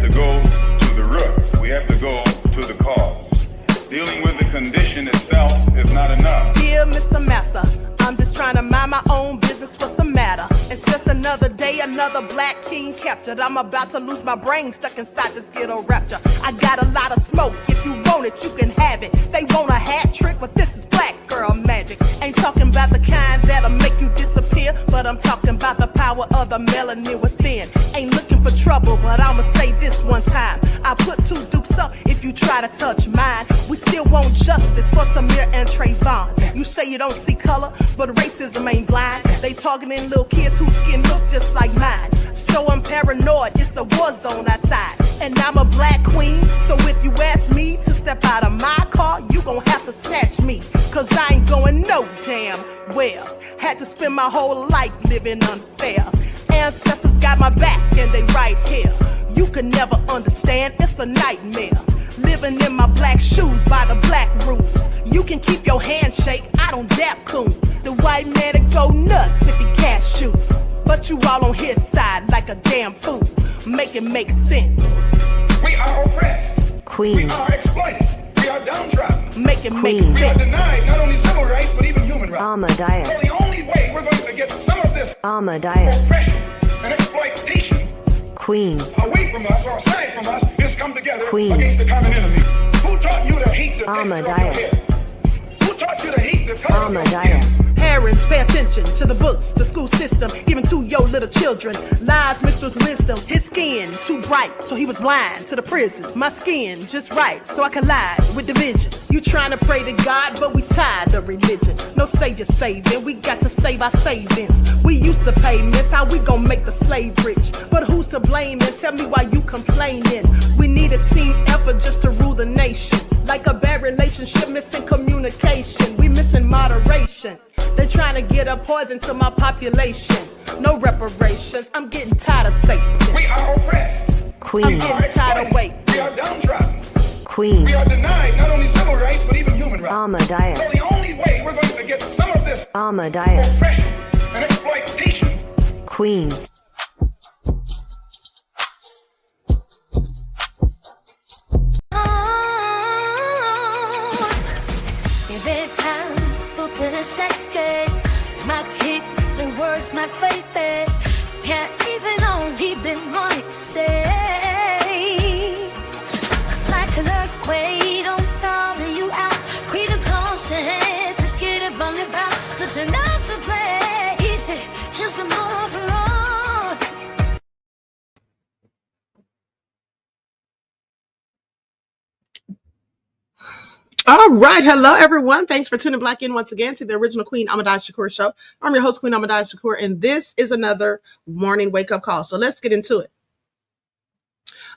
to go to the root. We have to go to the cause. Dealing with the condition itself is not enough. Dear Mr. Massa, I'm just trying to mind my own business. What's the matter? It's just another day, another black king captured. I'm about to lose my brain, stuck inside this ghetto rapture. I got a lot of smoke. If you want it, you can have it. They want a hat trick, but this is black girl magic. Ain't talking about the kind that'll make you disappear, but I'm talking about the power of the melanin within. Ain't looking for trouble, but I'ma say this one time. I put two dupes up if you try to touch mine. We still want justice for Samir and Trayvon. You say you don't see color, but racism ain't blind. They targeting little kids whose skin look just like mine. So I'm paranoid, it's a war zone outside. And I'm a black queen, so if you ask me to step out of my car, you gon' have to snatch me. Cause I ain't going no damn well. Had to spend my whole life living unfair. Ancestors got my back and they right here. You can never understand, it's a nightmare. Living in my black shoes by the black rules. You can keep your handshake, I don't dap coons. The white man will go nuts if he cash you. But you all on his side like a damn fool. Make it make sense. We are oppressed. Queen. We are exploited. We are downtrodden. Make it make Queen. We are sense. denied not only civil rights, but even human rights. Ahmadiyyah. So the only way we're going to get some of this Ahmadiyyah. oppression and exploitation Queen. away from us or aside from us is come together Queen. against the common enemy. Who taught you to hate the texture of your Ahmadiyyah. hair? Who taught you to hate the color of your skin? Ahmadiyyah. Parents, pay attention to the books, the school system, even to your little children. Lies mixed with wisdom. His skin too bright, so he was blind to the prison. My skin just right, so I collide with division. You trying to pray to God, but we tired of religion. No savior saving, we got to save our savings. We used to pay miss, how we gon' make the slave rich? But who's to blame, and tell me why you complaining? We need a team effort just to rule the nation. Like a bad relationship, missing communication. We missing moderation. They're trying to get a poison to my population. No reparations. I'm getting tired of Satan. We are oppressed. I'm Queen. getting tired of waiting. We are downtrodden. Queen. We are denied not only civil rights, but even human rights. Ahmadiyyah. So the only way we're going to get some of this Ahmadiyyah. oppression and exploitation. Queen. Every time open a sex game, my kick, the words, my baby, can't even on keeping money safe. It's like an earthquake, don't follow you out. Create a constant, just get it from the back. Such a nice place, just a more for all. All right. Hello, everyone. Thanks for tuning back in once again to the original Queen Ahmadiyyah Shakur show. I'm your host, Queen Ahmadiyyah Shakur, and this is another morning wake-up call. So let's get into it.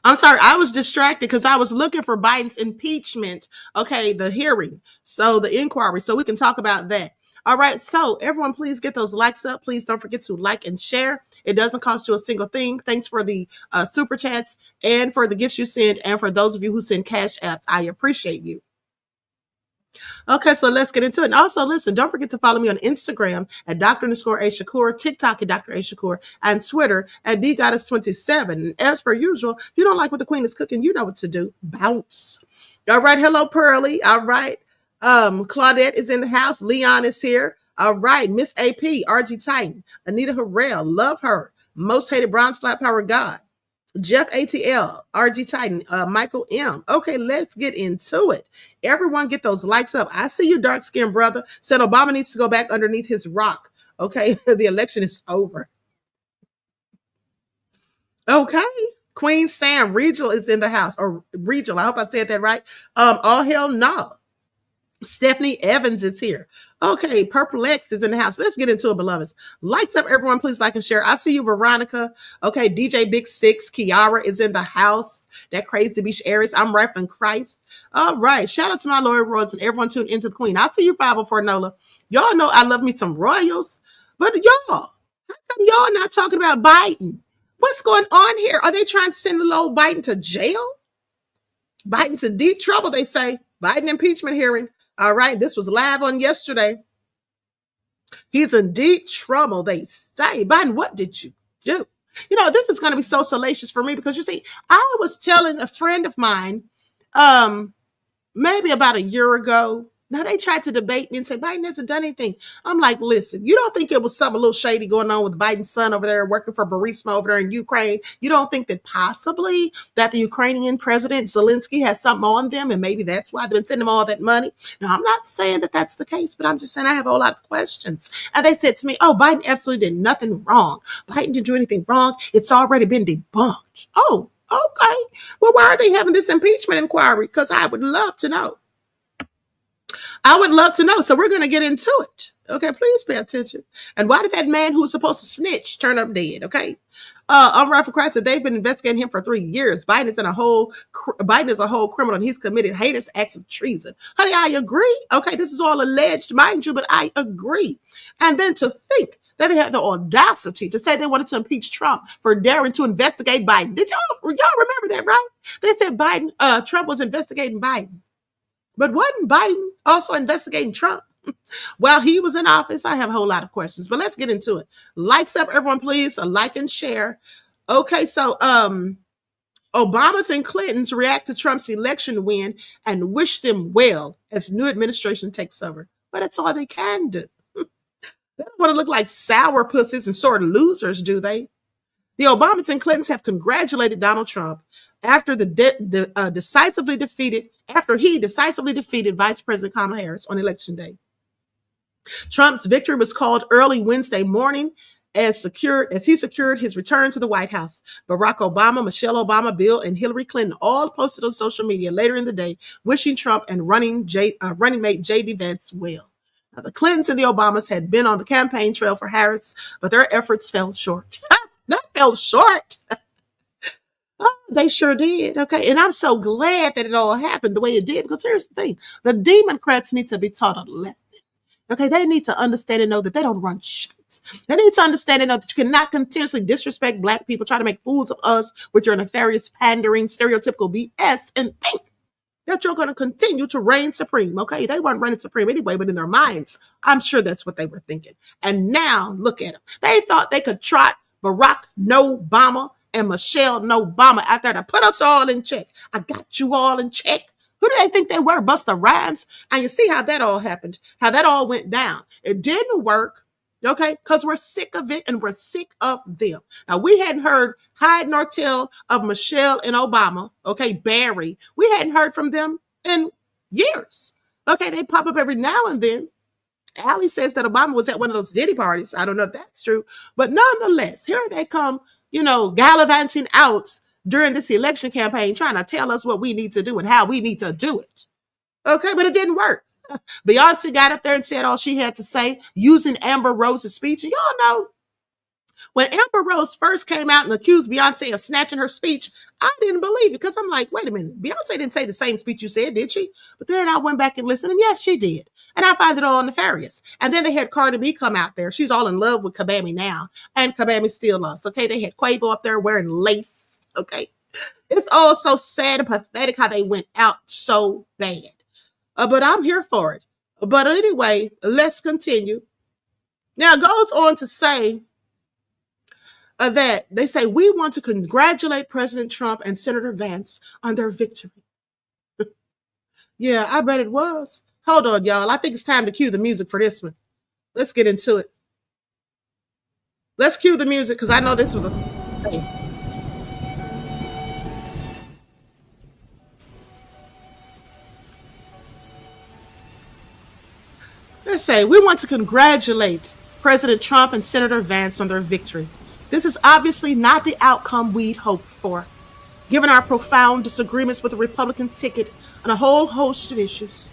I'm sorry, I was distracted because I was looking for Biden's impeachment. Okay, the hearing. So the inquiry. So we can talk about that. All right. So everyone, please get those likes up. Please don't forget to like and share. It doesn't cost you a single thing. Thanks for the super chats and for the gifts you send. And for those of you who send cash apps, I appreciate you. Okay, so let's get into it. And also, listen, don't forget to follow me on Instagram at Dr._A_Shakur, TikTok at Dr. A Shakur, and Twitter at DGoddess27. And as per usual, if you don't like what the Queen is cooking, you know what to do. Bounce. All right, hello, Pearly. All right. Claudette is in the house. Leon is here. All right, Miss AP, RG Titan, Anita Harrell, love her. Most hated bronze flat power god. Jeff ATL, RG Titan, Michael M. Okay, let's get into it. Everyone get those likes up. I see you, dark-skinned brother. Said Obama needs to go back underneath his rock. Okay, the election is over. Okay. Queen Sam, Regal is in the house. Or Regal, I hope I said that right. All hell no. Stephanie Evans is here. Okay, Purple X is in the house. Let's get into it, beloveds. Lights up, everyone. Please like and share. I see you, Veronica. Okay, DJ Big Six. Kiara is in the house. That crazy beach Aries. I'm rifling Christ. All right. Shout out to my Lord Royals and everyone tuned into the Queen. I see you, 504 Nola. Y'all know I love me some Royals. But y'all, how come y'all not talking about Biden? What's going on here? Are they trying to send little old Biden to jail? Biden's in deep trouble, they say. Biden impeachment hearing. All right, this was live on yesterday. He's in deep trouble, they say. Biden, what did you do? This is going to be so salacious for me because you see, I was telling a friend of mine, maybe about a year ago. Now they tried to debate me and say Biden hasn't done anything. I'm like, listen, you don't think it was something a little shady going on with Biden's son over there working for Burisma over there in Ukraine? You don't think that possibly that the Ukrainian president Zelensky has something on them and maybe that's why they've been sending them all that money? Now, I'm not saying that that's the case, but I'm just saying I have a whole lot of questions. And they said to me, oh, Biden absolutely did nothing wrong. Biden didn't do anything wrong. It's already been debunked. Oh, okay. Well, why are they having this impeachment inquiry? Because I would love to know. I would love to know. So we're going to get into it. Okay, please pay attention. And why did that man who was supposed to snitch turn up dead? Okay. Umar said they've been investigating him for 3 years. Biden is a whole criminal and he's committed heinous acts of treason. Honey, I agree. Okay, this is all alleged, mind you, but I agree. And then to think that they had the audacity to say they wanted to impeach Trump for daring to investigate Biden. Did y'all remember that, right? They said Trump was investigating Biden. But wasn't Biden also investigating Trump? While he was in office, I have a whole lot of questions, but let's get into it. Likes up, everyone, please. A like and share. Okay, so Obama's and Clinton's react to Trump's election win and wish them well as new administration takes over. But that's all they can do. They don't want to look like sour pussies and sort of losers, do they? The Obamas and Clintons have congratulated Donald Trump after he decisively defeated Vice President Kamala Harris on Election Day. Trump's victory was called early Wednesday morning as he secured his return to the White House. Barack Obama, Michelle Obama, Bill, and Hillary Clinton all posted on social media later in the day wishing Trump and running mate J.D. Vance well. Now, the Clintons and the Obamas had been on the campaign trail for Harris, but their efforts fell short. Not fell short. Oh, they sure did. Okay. And I'm so glad that it all happened the way it did, because here's the thing. The Democrats need to be taught a lesson. Okay. They need to understand and know that they don't run shots. They need to understand and know that you cannot continuously disrespect Black people, try to make fools of us with your nefarious pandering, stereotypical BS, and think that you're going to continue to reign supreme. Okay. They weren't reigning supreme anyway, but in their minds, I'm sure that's what they were thinking. And now look at them. They thought they could trot Barack no Obama and Michelle no Obama out there to put us all in check. I got you all in check. Who do they think they were? Busta Rhymes? And you see how that all happened, how that all went down. It didn't work, okay, because we're sick of it and we're sick of them. Now, we hadn't heard hide nor tell of Michelle and Obama, okay, Barry. We hadn't heard from them in years. Okay, they pop up every now and then. Allie says that Obama was at one of those Diddy parties. I don't know if that's true. But nonetheless, here they come, gallivanting out during this election campaign, trying to tell us what we need to do and how we need to do it. Okay, but it didn't work. Beyonce got up there and said all she had to say using Amber Rose's speech. And y'all know, when Amber Rose first came out and accused Beyonce of snatching her speech, I didn't believe it, because I'm like, wait a minute, Beyonce didn't say the same speech you said, did she? But then I went back and listened, and yes, she did. And I find it all nefarious. And then they had Cardi B come out there. She's all in love with Kabami now, and Kabami still lost. Okay, they had Quavo up there wearing lace. Okay, it's all so sad and pathetic how they went out so bad. But I'm here for it. But anyway, let's continue. Now, it goes on to say that they say, we want to congratulate President Trump and Senator Vance on their victory. Yeah, I bet it was. Hold on, y'all. I think it's time to cue the music for this one. Let's get into it. Let's cue the music, because I know this was a thing. Let's say, we want to congratulate President Trump and Senator Vance on their victory. This is obviously not the outcome we'd hoped for, given our profound disagreements with the Republican ticket on a whole host of issues.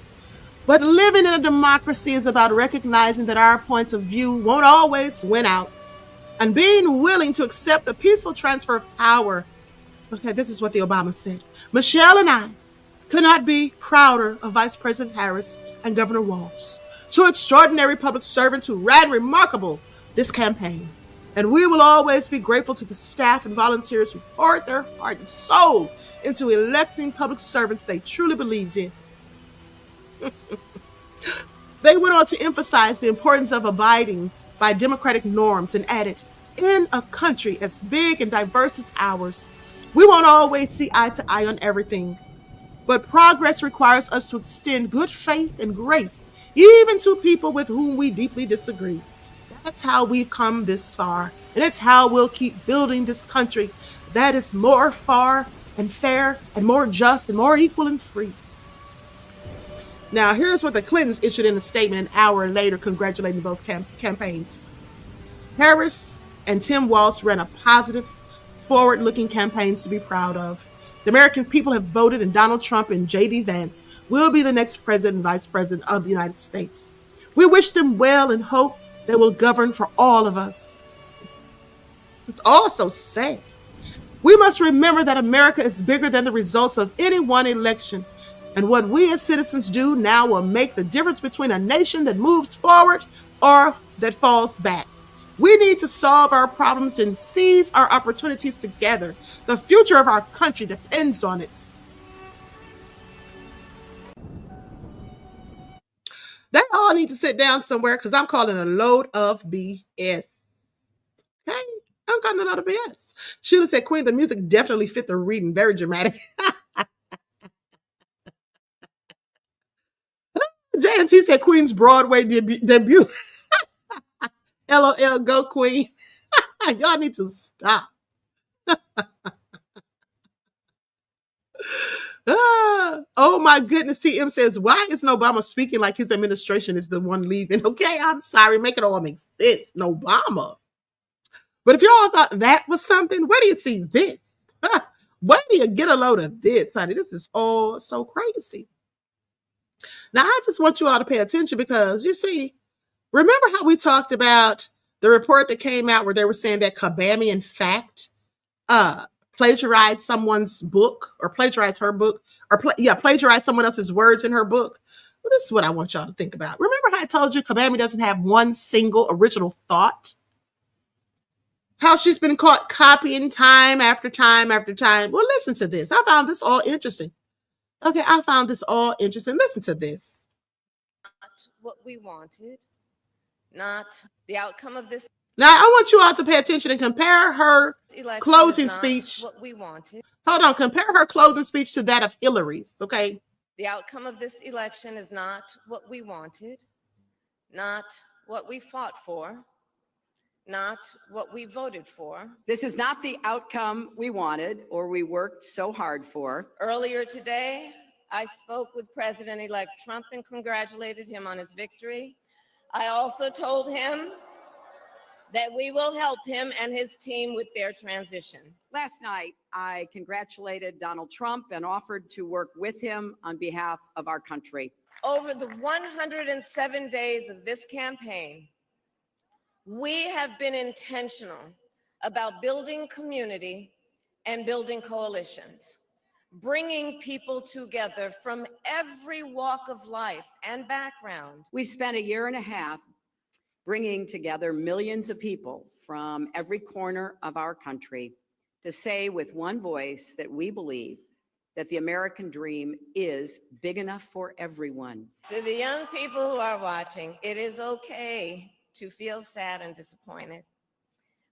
But living in a democracy is about recognizing that our points of view won't always win out, and being willing to accept the peaceful transfer of power. Okay, this is what the Obamas said. Michelle and I could not be prouder of Vice President Harris and Governor Walz, two extraordinary public servants who ran remarkable this campaign. And we will always be grateful to the staff and volunteers who poured their heart and soul into electing public servants they truly believed in. They went on to emphasize the importance of abiding by democratic norms and added, in a country as big and diverse as ours, we won't always see eye to eye on everything. But progress requires us to extend good faith and grace, even to people with whom we deeply disagree. That's how we've come this far, and it's how we'll keep building this country that is more far and fair and more just and more equal and free. Now, here's what the Clintons issued in a statement an hour later congratulating both campaigns. Harris and Tim Walz ran a positive, forward-looking campaign to be proud of. The American people have voted, and Donald Trump and J.D. Vance will be the next president and vice president of the United States. We wish them well and hope they will govern for all of us. It's all so sad. We must remember that America is bigger than the results of any one election. And what we as citizens do now will make the difference between a nation that moves forward or that falls back. We need to solve our problems and seize our opportunities together. The future of our country depends on it. They all need to sit down somewhere because I'm calling a load of BS. Okay? I'm calling a load of BS. Sheila said, Queen, the music definitely fit the reading. Very dramatic. JNT said, Queen's Broadway debut. LOL, go Queen. Y'all need to stop. Oh my goodness. TM says, why isn't Obama speaking like his administration is the one leaving? Okay, I'm sorry. Make it all make sense. No Obama. But if y'all thought that was something, where do you see this? Where do you get a load of this, honey? This is all so crazy. Now, I just want you all to pay attention because you see, remember how we talked about the report that came out where they were saying that Kabami, in fact, plagiarized someone's book or plagiarized her book or plagiarized someone else's words in her book? Well, this is what I want y'all to think about. Remember how I told you Kabami doesn't have one single original thought? How she's been caught copying time after time after time. Well, listen to this. I found this all interesting. Okay, I found this all interesting. Listen to this. Not what we wanted, not the outcome of this. Now, I want you all to pay attention and compare her closing speech. What we wanted. Hold on, compare her closing speech to that of Hillary's, okay? The outcome of this election is not what we wanted, not what we fought for, not what we voted for. This is not the outcome we wanted or we worked so hard for. Earlier today, I spoke with President-elect Trump and congratulated him on his victory. I also told him that we will help him and his team with their transition. Last night, I congratulated Donald Trump and offered to work with him on behalf of our country. Over the 107 days of this campaign, we have been intentional about building community and building coalitions, bringing people together from every walk of life and background. We've spent a year and a half bringing together millions of people from every corner of our country to say with one voice that we believe that the American dream is big enough for everyone. To the young people who are watching, it is okay to feel sad and disappointed,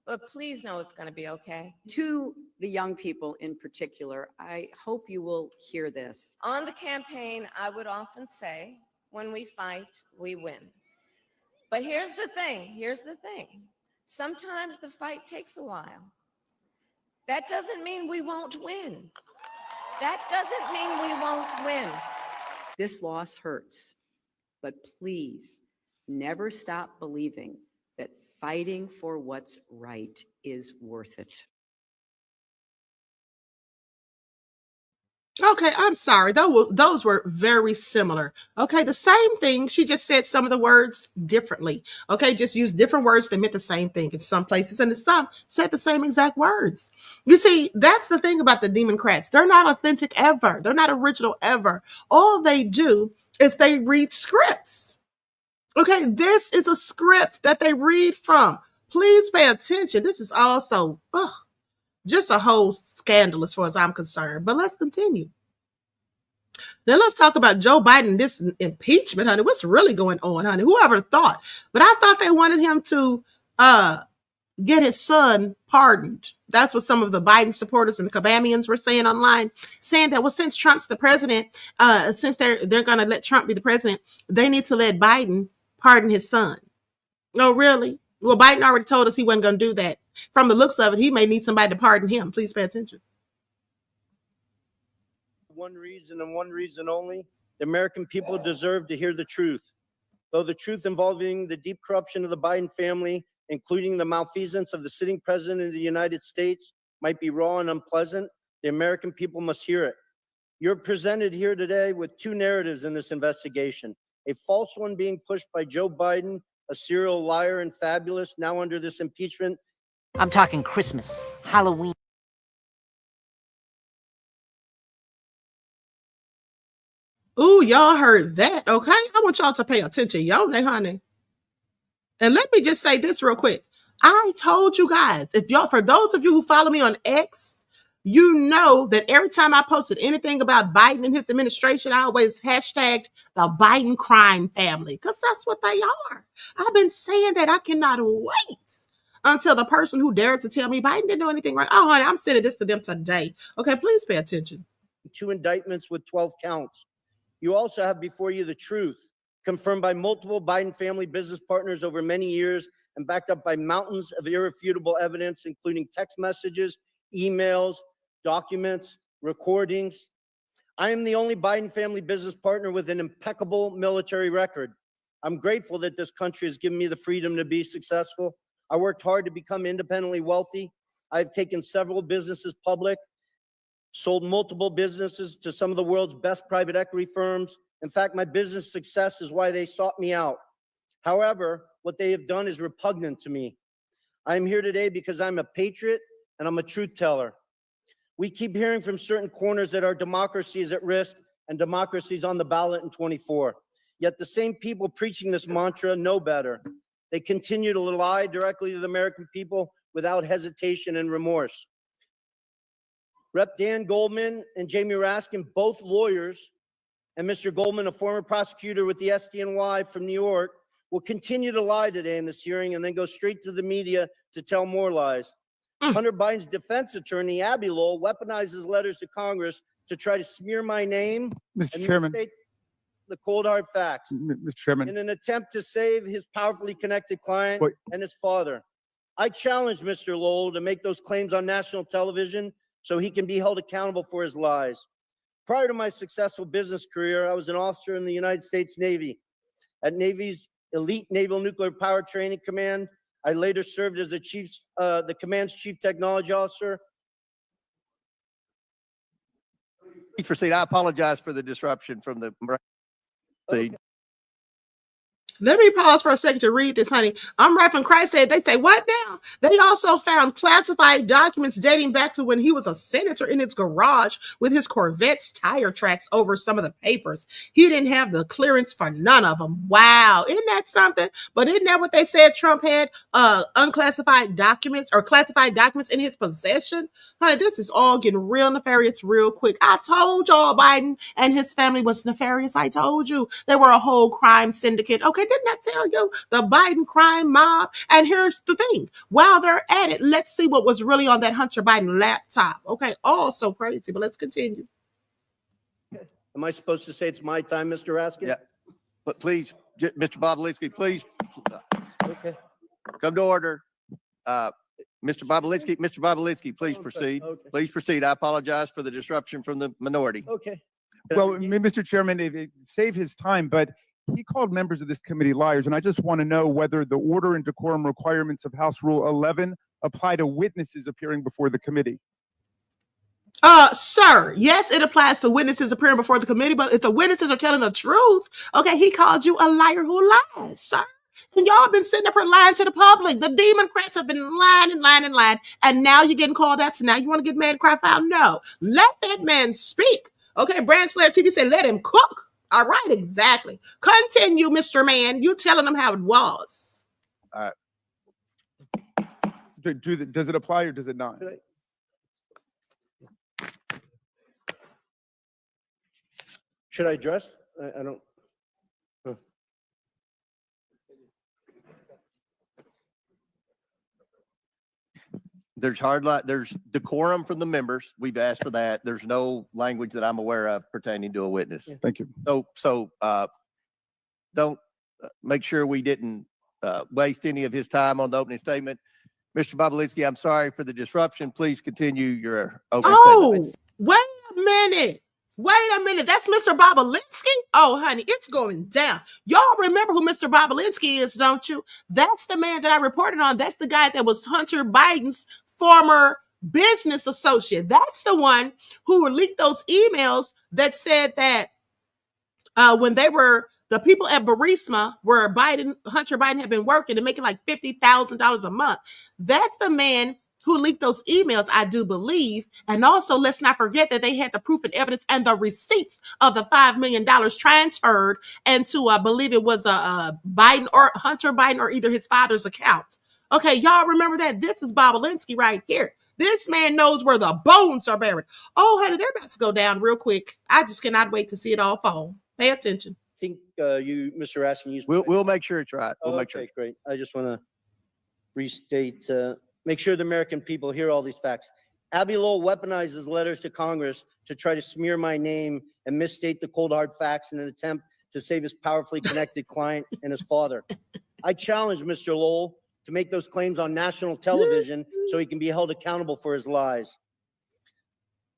but please know it's going to be okay. To the young people in particular, I hope you will hear this. On the campaign, I would often say, when we fight, we win. But here's the thing. Sometimes the fight takes a while. That doesn't mean we won't win. This loss hurts, but please never stop believing that fighting for what's right is worth it. Okay, I'm sorry. Those were very similar. Okay, the same thing. She just said some of the words differently. Okay, just used different words that meant the same thing in some places, and some said the same exact words. You see, that's the thing about the Democrats. They're not authentic ever. They're not original ever. All they do is they read scripts. Okay, this is a script that they read from. Please pay attention. This is also just a whole scandal as far as I'm concerned. But let's continue. Now let's talk about Joe Biden, this impeachment, honey. What's really going on, honey? Whoever thought? But I thought they wanted him to get his son pardoned. That's what some of the Biden supporters and the Kabamians were saying online, saying that, well, since Trump's the president, since they're going to let Trump be the president, they need to let Biden pardon his son. Oh, really? Well, Biden already told us he wasn't going to do that. From the looks of it, he may need somebody to pardon him. Please pay attention. One reason and one reason only: the American people deserve to hear the truth. Though the truth involving the deep corruption of the Biden family, including the malfeasance of the sitting president of the United States, might be raw and unpleasant, the American people must hear it. You're presented here today with two narratives in this investigation: a false one being pushed by Joe Biden, a serial liar and fabulous, now under this impeachment. I'm talking Christmas, Halloween. Ooh, y'all heard that, okay? I want y'all to pay attention, y'all know, honey. And let me just say this real quick. I told you guys, for those of you who follow me on X, you know that every time I posted anything about Biden and his administration, I always hashtagged the Biden crime family, because that's what they are. I've been saying that. I cannot wait until the person who dared to tell me Biden didn't do anything right. Oh, honey, I'm sending this to them today. Okay, please pay attention. 2 indictments with 12 counts. You also have before you the truth, confirmed by multiple Biden family business partners over many years and backed up by mountains of irrefutable evidence, including text messages, emails, documents, recordings. I am the only Biden family business partner with an impeccable military record. I'm grateful that this country has given me the freedom to be successful. I worked hard to become independently wealthy. I've taken several businesses public, sold multiple businesses to some of the world's best private equity firms. In fact, my business success is why they sought me out. However, what they have done is repugnant to me. I am here today because I'm a patriot and I'm a truth teller. We keep hearing from certain corners that our democracy is at risk and democracy is on the ballot in 24. Yet the same people preaching this mantra know better. They continue to lie directly to the American people without hesitation and remorse. Rep. Dan Goldman and Jamie Raskin, both lawyers, and Mr. Goldman, a former prosecutor with the SDNY from New York, will continue to lie today in this hearing and then go straight to the media to tell more lies. Hunter Biden's defense attorney, Abby Lowell, weaponizes letters to Congress to try to smear my name Mr. Chairman, the cold hard facts Mr. Chairman, in an attempt to save his powerfully connected client and his father. I challenge Mr. Lowell to make those claims on national television so he can be held accountable for his lies. Prior to my successful business career, I was an officer in the United States Navy. At Navy's Elite Naval Nuclear Power Training Command, I later served as the command's chief technology officer. Please proceed. I apologize for the disruption from the. Okay. Let me pause for a second to read this, honey. Reverend Christ said, they say, what now? They also found classified documents dating back to when he was a senator in his garage with his Corvette's tire tracks over some of the papers. He didn't have the clearance for none of them. Wow. Isn't that something? But isn't that what they said Trump had unclassified documents or classified documents in his possession? Honey, this is all getting real nefarious real quick. I told y'all Biden and his family was nefarious. I told you they were a whole crime syndicate. Okay, didn't I tell you the Biden crime mob? And here's the thing. While they're at it, let's see what was really on that Hunter Biden laptop. Okay, all so crazy, but let's continue. Am I supposed to say it's my time, Mr. Raskin? Yeah, but please, Mr. Bobulinski, please Okay. come to order. Mr. Bobulinski, please proceed. Okay. Please proceed. I apologize for the disruption from the minority. Okay. well, Mr. Chairman, it saved his time, but he called members of this committee liars, and I just want to know whether the order and decorum requirements of House Rule 11 apply to witnesses appearing before the committee. Sir, yes, it applies to witnesses appearing before the committee, but if the witnesses are telling the truth, okay, he called you a liar who lies, sir. And y'all been sitting up here lying to the public. The Democrats have been lying and lying and lying, and now you're getting called out, so now you want to get mad and cry foul? No, let that man speak. Okay, Brand Slayer TV said, let him cook. All right, exactly. Continue, Mr. Man. You telling them how it was. All right. Does it apply or does it not? Should I address? I don't. there's decorum from the members. We've asked for that. There's no language that I'm aware of pertaining to a witness. Thank you. So don't make sure we didn't waste any of his time on the opening statement. Mr. Bobulinski, I'm sorry for the disruption. Please continue your opening statement. Wait a minute. Wait a minute. That's Mr. Bobulinski? Oh, honey, it's going down. Y'all remember who Mr. Bobulinski is, don't you? That's the man that I reported on. That's the guy that was Hunter Biden's former business associate. That's the one who leaked those emails that said that when the people at Burisma where Hunter Biden had been working and making like $50,000 a month. That's the man who leaked those emails, I do believe. And also, let's not forget that they had the proof and evidence and the receipts of the $5 million transferred into, I believe it was a Biden or Hunter Biden or either his father's account. Okay, y'all remember that? This is Bobulinski right here. This man knows where the bones are buried. Oh, honey, they're about to go down real quick. I just cannot wait to see it all fall. Pay attention. I think you, Mr. Raskin, used. We'll make sure it's right. We'll okay, make sure. Great. I just want to restate, make sure the American people hear all these facts. Abby Lowell weaponizes letters to Congress to try to smear my name and misstate the cold hard facts in an attempt to save his powerfully connected client and his father. I challenge Mr. Lowell to make those claims on national television so he can be held accountable for his lies.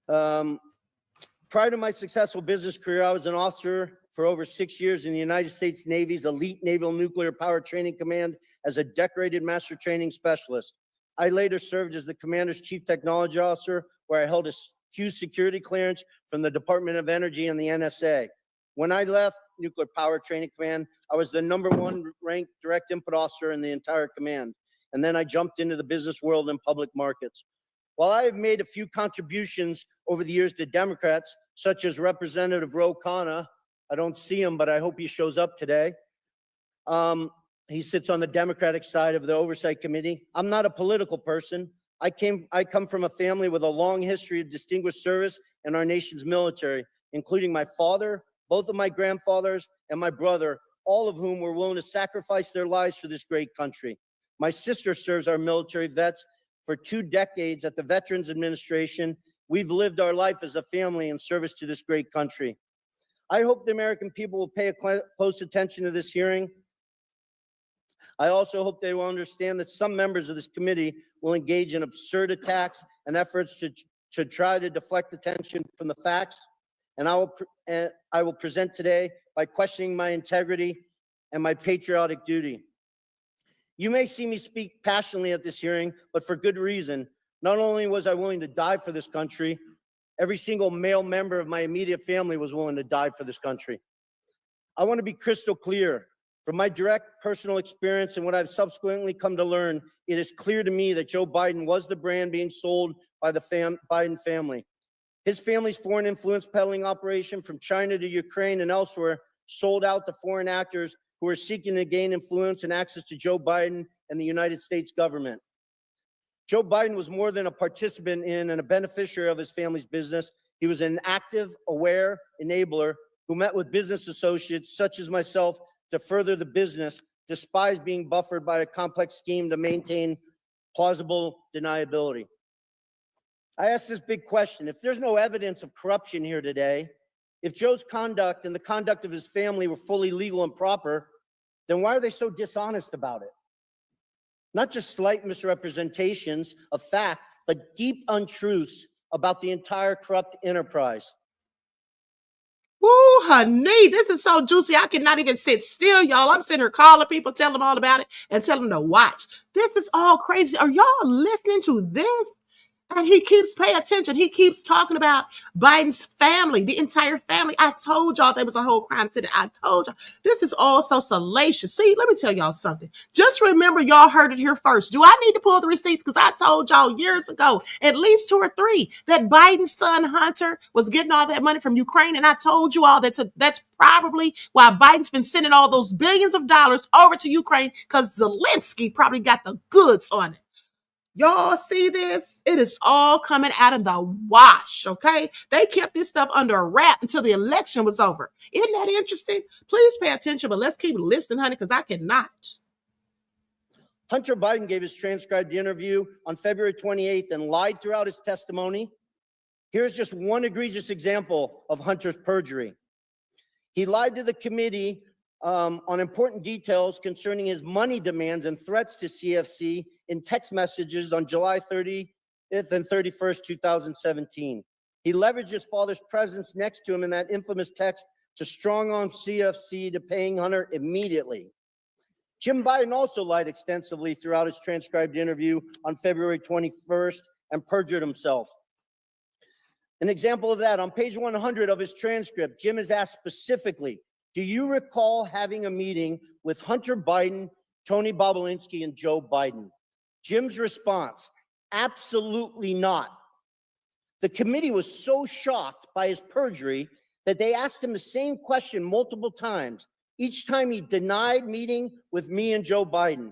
Prior to my successful business career, I was an officer for over 6 years in the United States Navy's elite naval nuclear power training command as a decorated master training specialist. I later served as the commander's chief technology officer, where I held a huge security clearance from the Department of Energy and the NSA. When I left Nuclear Power Training Command, I was the #1 ranked direct input officer in the entire command. And then I jumped into the business world and public markets. While I have made a few contributions over the years to Democrats, such as Representative Ro Khanna, I don't see him, but I hope he shows up today. He sits on the Democratic side of the Oversight Committee. I'm not a political person. I come from a family with a long history of distinguished service in our nation's military, including my father, both of my grandfathers, and my brother, all of whom were willing to sacrifice their lives for this great country. My sister serves our military vets for 2 decades at the Veterans Administration. We've lived our life as a family in service to this great country. I hope the American people will pay close attention to this hearing. I also hope they will understand that some members of this committee will engage in absurd attacks and efforts to try to deflect attention from the facts. And I will present today by questioning my integrity and my patriotic duty. You may see me speak passionately at this hearing, but for good reason. Not only was I willing to die for this country, every single male member of my immediate family was willing to die for this country. I want to be crystal clear. From my direct personal experience and what I've subsequently come to learn, it is clear to me that Joe Biden was the brand being sold by the Biden family. His family's foreign influence peddling operation from China to Ukraine and elsewhere sold out to foreign actors who are seeking to gain influence and access to Joe Biden and the United States government. Joe Biden was more than a participant in and a beneficiary of his family's business. He was an active, aware enabler who met with business associates such as myself to further the business, despite being buffered by a complex scheme to maintain plausible deniability. I ask this big question. If there's no evidence of corruption here today, if Joe's conduct and the conduct of his family were fully legal and proper, then why are they so dishonest about it? Not just slight misrepresentations of fact, but deep untruths about the entire corrupt enterprise. Ooh, honey, this is so juicy. I cannot even sit still, y'all. I'm sitting here calling people, telling them all about it, and telling them to watch. This is all crazy. Are y'all listening to this? And he keeps paying attention. He keeps talking about Biden's family, the entire family. I told y'all there was a whole crime city. I told y'all. This is all so salacious. See, let me tell y'all something. Just remember, y'all heard it here first. Do I need to pull the receipts? Because I told y'all years ago, at least 2 or 3, that Biden's son Hunter was getting all that money from Ukraine. And I told you all that's probably why Biden's been sending all those billions of dollars over to Ukraine, because Zelensky probably got the goods on it. Y'all see this? It is all coming out in the wash, okay? They kept this stuff under a wrap until the election was over. Isn't that interesting? Please pay attention, but let's keep listening, honey, because I cannot. Hunter Biden gave his transcribed interview on February 28th and lied throughout his testimony. Here's just one egregious example of Hunter's perjury. He lied to the committee on important details concerning his money demands and threats to CFC in text messages on July 30th and 31st, 2017. He leveraged his father's presence next to him in that infamous text to strong-arm CFC to paying Hunter immediately. Jim Biden also lied extensively throughout his transcribed interview on February 21st and perjured himself. An example of that, on page 100 of his transcript, Jim is asked specifically, do you recall having a meeting with Hunter Biden, Tony Bobulinski, and Joe Biden? Jim's response, absolutely not. The committee was so shocked by his perjury that they asked him the same question multiple times. Each time he denied meeting with me and Joe Biden.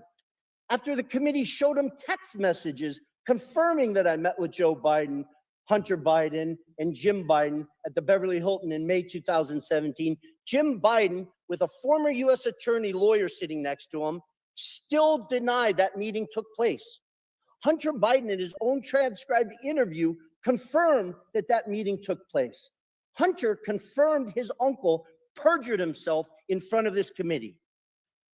After the committee showed him text messages confirming that I met with Joe Biden, Hunter Biden, and Jim Biden at the Beverly Hilton in May 2017, Jim Biden, with a former U.S. attorney lawyer sitting next to him, still denied that meeting took place. Hunter Biden, in his own transcribed interview, confirmed that that meeting took place. Hunter confirmed his uncle perjured himself in front of this committee.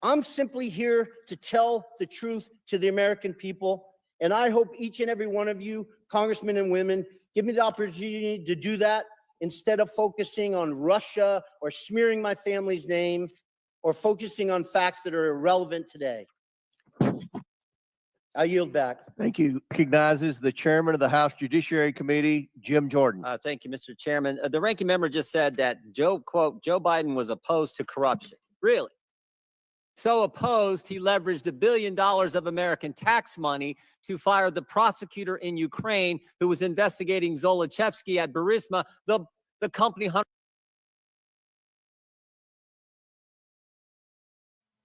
I'm simply here to tell the truth to the American people, and I hope each and every one of you, congressmen and women, give me the opportunity to do that instead of focusing on Russia or smearing my family's name or focusing on facts that are irrelevant today. I yield back. Thank you. Recognizes the chairman of the House Judiciary Committee, Jim Jordan. Thank you, Mr. Chairman. The ranking member just said that Joe Biden was opposed to corruption. Really? So opposed, he leveraged $1 billion of American tax money to fire the prosecutor in Ukraine who was investigating Zolochevsky at Burisma, the company.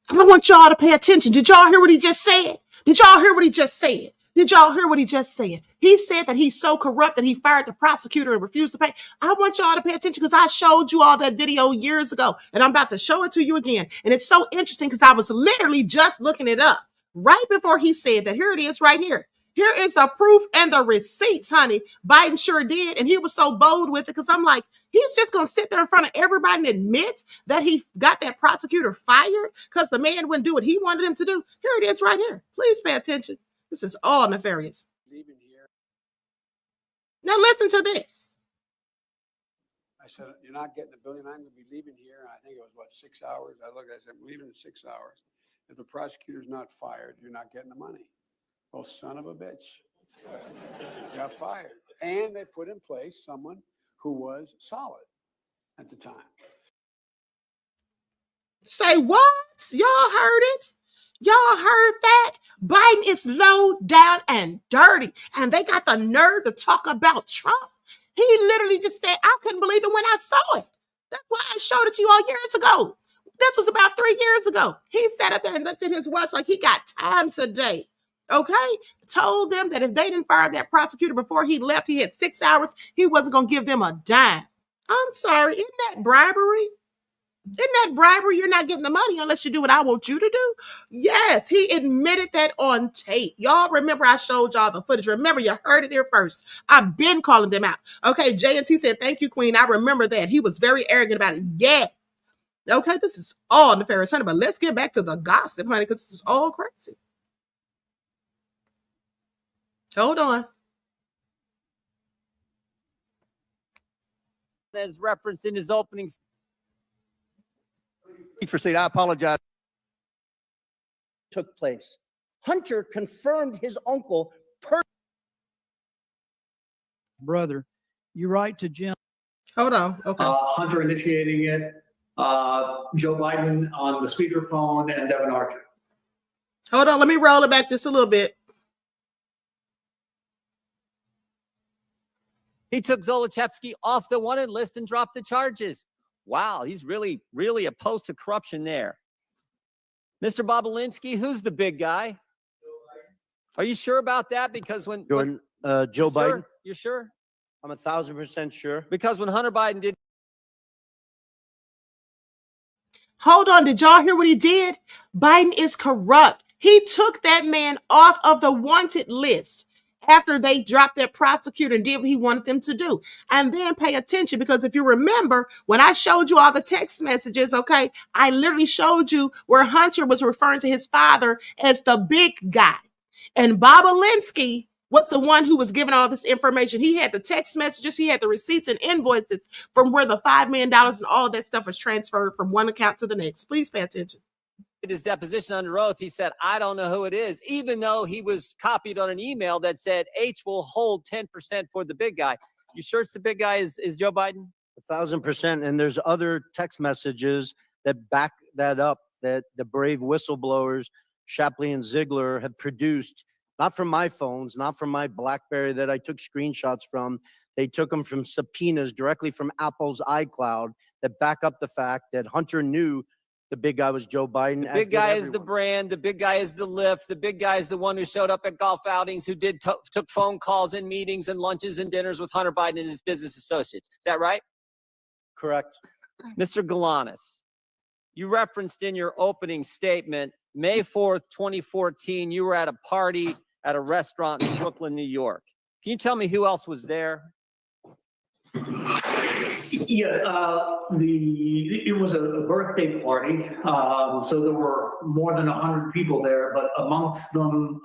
I want y'all to pay attention. Did y'all hear what he just said? Did y'all hear what he just said? Did y'all hear what he just said? He said that he's so corrupt that he fired the prosecutor and refused to pay. I want y'all to pay attention because I showed you all that video years ago, and I'm about to show it to you again. And it's so interesting because I was literally just looking it up right before he said that. Here it is right here. Here is the proof and the receipts, honey. Biden sure did. And he was so bold with it because I'm like, he's just going to sit there in front of everybody and admit that he got that prosecutor fired because the man wouldn't do what he wanted him to do. Here it is right here. Please pay attention. This is all nefarious. Leaving here. Now listen to this. I said, you're not getting $1 billion. I'm going to be leaving here. And I think it was, what, 6 hours? I looked, I said, I'm leaving in 6 hours. If the prosecutor's not fired, you're not getting the money. Oh, son of a bitch. Got fired. And they put in place someone who was solid at the time. Say what? Y'all heard it? Y'all heard that? Biden is low down and dirty. And they got the nerve to talk about Trump. He literally just said, I couldn't believe it when I saw it. That's why I showed it to you all years ago. This was about 3 years ago. He sat up there and looked at his watch like he got time today. Okay? Told them that if they didn't fire that prosecutor before he left, he had 6 hours, he wasn't going to give them a dime. I'm sorry. Isn't that bribery? Isn't that bribery? You're not getting the money unless you do what I want you to do. Yes, he admitted that on tape. Y'all remember I showed y'all the footage. Remember, you heard it here first. I've been calling them out. Okay, J&T said, thank you, Queen. I remember that. He was very arrogant about it. Yeah. Okay, this is all nefarious, honey, but let's get back to the gossip, honey, because this is all crazy. Hold on. As referenced in his opening. Proceed. I apologize. Took place. Hunter confirmed his uncle. Brother, you write to Jim. Hold on. Okay. Hunter initiating it. Joe Biden on the speakerphone and Devin Archer. Hold on. Let me roll it back just a little bit. He took Zolochevsky off the wanted list and dropped the charges. Wow, he's really, really opposed to corruption there. Mr. Bobulinski, who's the big guy? Are you sure about that? Because when Jordan, Joe Biden. Sure? You're sure? I'm 1,000% sure. Because when Hunter Biden did. Hold on. Did y'all hear what he did? Biden is corrupt. He took that man off of the wanted list after they dropped that prosecutor and did what he wanted them to do. And then pay attention, because if you remember, when I showed you all the text messages, okay, I literally showed you where Hunter was referring to his father as the big guy. And Bobulinski was the one who was giving all this information. He had the text messages, he had the receipts and invoices from where the $5 million and all of that stuff was transferred from one account to the next. Please pay attention. His deposition under oath, he said, I don't know who it is, even though he was copied on an email that said H will hold 10% for the big guy. You sure it's the big guy is Joe Biden? 1,000%. And there's other text messages that back that up, that the brave whistleblowers, Shapley and Ziegler, have produced, not from my phones, not from my BlackBerry that I took screenshots from. They took them from subpoenas directly from Apple's iCloud that back up the fact that Hunter knew the big guy was Joe Biden. The big guy is the brand. The big guy is the lift. The big guy is the one who showed up at golf outings, who took phone calls and meetings and lunches and dinners with Hunter Biden and his business associates. Is that right? Correct. Mr. Galanis, you referenced in your opening statement, May 4th, 2014, you were at a party at a restaurant in Brooklyn, New York. Can you tell me who else was there? Yeah, it was a birthday party, so there were more than 100 people there, but amongst them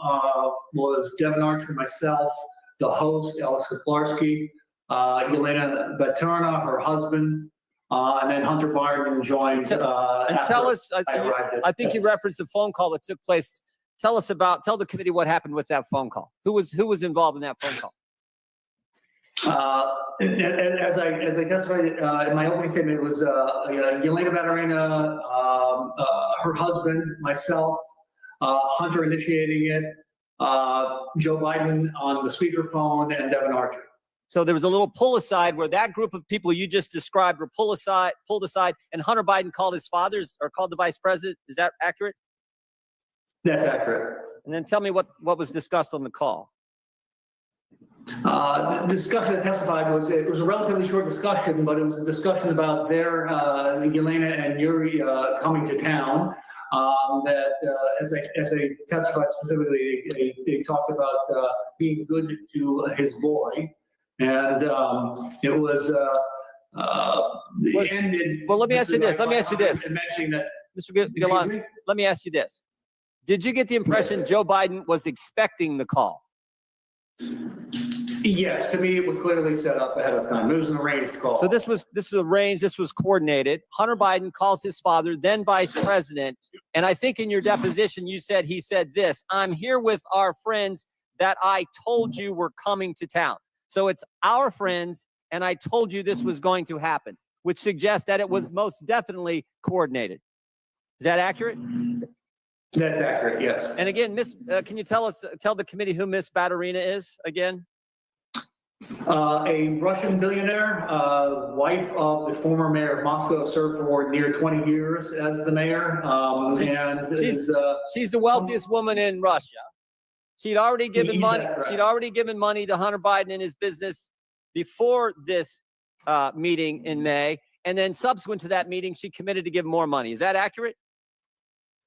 was Devin Archer, myself, the host, Alex Kaplarski, Yelena Baturna, her husband, and then Hunter Biden joined. And tell us, I think you referenced a phone call that took place. Tell the committee what happened with that phone call. Who was involved in that phone call? As I testified in my opening statement, it was Yelena Baturna, her husband, myself, Hunter initiating it, Joe Biden on the speakerphone, and Devin Archer. So there was a little pull aside where that group of people you just described were pulled aside, and Hunter Biden called his fathers or called the vice president. Is that accurate? That's accurate. And then tell me what was discussed on the call. The discussion that testified was a relatively short discussion, but it was a discussion about their Yelena and Yuri coming to town. That as they testified specifically, they talked about being good to his boy, and it was ended. Well, let me ask you this. Mentioning that, Mr. Galanis, let me ask you this. Did you get the impression Joe Biden was expecting the call? Yes, to me, it was clearly set up ahead of time. It was an arranged call. So this was arranged. This was coordinated. Hunter Biden calls his father, then vice president. And I think in your deposition, he said this, I'm here with our friends that I told you were coming to town. So it's our friends, and I told you this was going to happen, which suggests that it was most definitely coordinated. Is that accurate? That's accurate, yes. And again, can you tell the committee who Miss Baturina is again? A Russian billionaire, wife of the former mayor of Moscow, served for near 20 years as the mayor. She's the wealthiest woman in Russia. She'd already given money. She'd already given money to Hunter Biden and his business before this meeting in May, and then subsequent to that meeting, she committed to give more money. Is that accurate?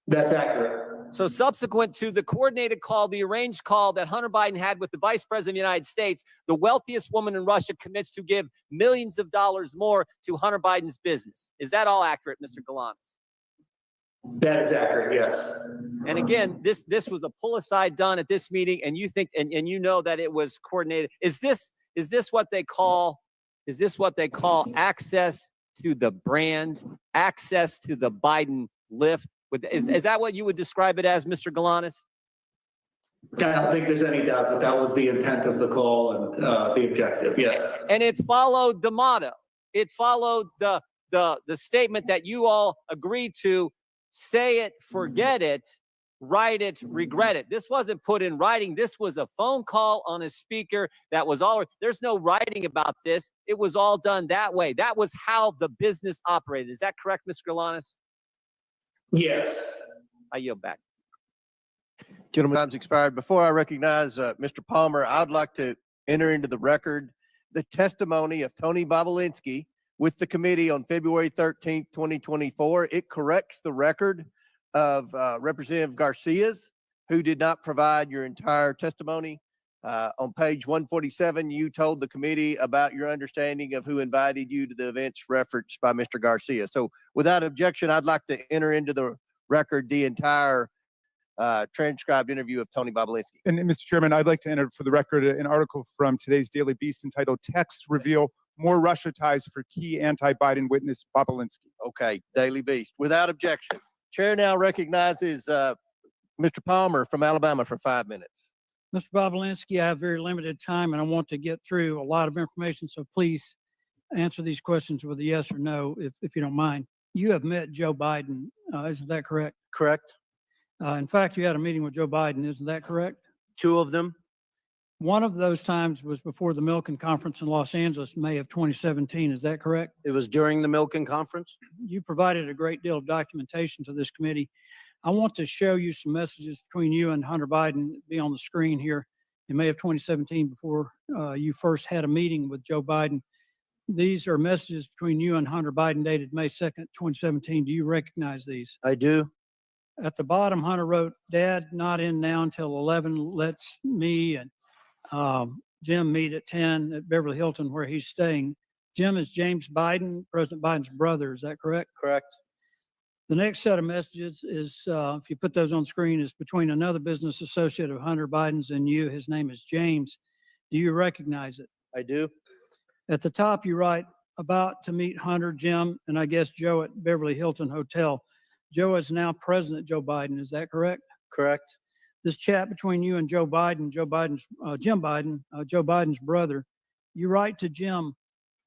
That's accurate. So subsequent to the coordinated call, the arranged call that Hunter Biden had with the vice president of the United States, the wealthiest woman in Russia commits to give millions of dollars more to Hunter Biden's business. Is that all accurate, Mr. Galanis? That is accurate, yes. And again, this was a pull aside done at this meeting, and you think and you know that it was coordinated. Is this what they call access to the brand, access to the Biden lift? Is that what you would describe it as, Mr. Galanis? I don't think there's any doubt that was the intent of the call and the objective, yes. And it followed the motto. It followed the statement that you all agreed to: say it, forget it, write it, regret it. This wasn't put in writing. This was a phone call on a speaker that was all. There's no writing about this. It was all done that way. That was how the business operated. Is that correct, Mr. Galanis? Yes. I yield back. Gentlemen, time's expired. Before I recognize Mr. Palmer, I'd like to enter into the record the testimony of Tony Bobulinski with the committee on February 13th, 2024. It corrects the record of Representative Garcia's who did not provide your entire testimony. On page 147, you told the committee about your understanding of who invited you to the events referenced by Mr. Garcia. So without objection, I'd like to enter into the record the entire transcribed interview of Tony Bobulinski. And Mr. Chairman, I'd like to enter for the record an article from today's Daily Beast entitled "Texts Reveal More Russia Ties for Key Anti-Biden Witness Bobulinski." Okay, Daily Beast. Without objection. Chair now recognizes Mr. Palmer from Alabama for 5 minutes. Mr. Bobulinski, I have very limited time and I want to get through a lot of information, so please answer these questions with a yes or no, if you don't mind. You have met Joe Biden, isn't that correct? Correct. In fact, you had a meeting with Joe Biden, isn't that correct? 2 of them. One of those times was before the Milken Conference in Los Angeles, May of 2017, is that correct? It was during the Milken Conference. You provided a great deal of documentation to this committee. I want to show you some messages between you and Hunter Biden, be on the screen here, in May of 2017 before you first had a meeting with Joe Biden. These are messages between you and Hunter Biden dated May 2nd, 2017. Do you recognize these? I do. At the bottom, Hunter wrote, "Dad, not in now until 11. Let's me and Jim meet at 10 at Beverly Hilton where he's staying." Jim is James Biden, President Biden's brother. Is that correct? Correct. The next set of messages is, if you put those on screen, is between another business associate of Hunter Biden's and you. His name is James. Do you recognize it? I do. At the top, you write, "About to meet Hunter, Jim, and I guess Joe at Beverly Hilton Hotel." Joe is now President Joe Biden. Is that correct? Correct. This chat between you and Joe Biden, Jim Biden, Joe Biden's brother, you write to Jim,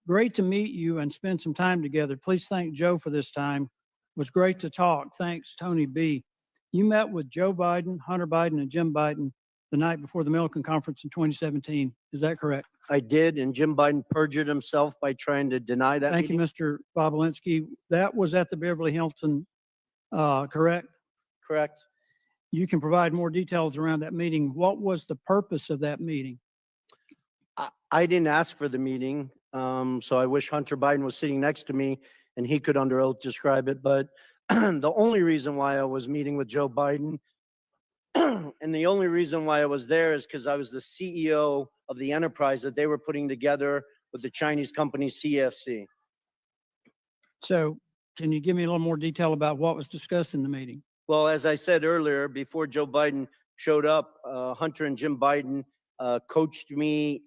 "Great to meet you and spend some time together. Please thank Joe for this time. Was great to talk. Thanks, Tony B." You met with Joe Biden, Hunter Biden, and Jim Biden the night before the Milken Conference in 2017. Is that correct? I did, and Jim Biden perjured himself by trying to deny that. Thank you, Mr. Bobulinski. That was at the Beverly Hilton, correct? Correct. You can provide more details around that meeting. What was the purpose of that meeting? I didn't ask for the meeting, so I wish Hunter Biden was sitting next to me and he could under oath describe it. But the only reason why I was meeting with Joe Biden and the only reason why I was there is because I was the CEO of the enterprise that they were putting together with the Chinese company CFC. So can you give me a little more detail about what was discussed in the meeting? Well, as I said earlier, before Joe Biden showed up, Hunter and Jim Biden coached me,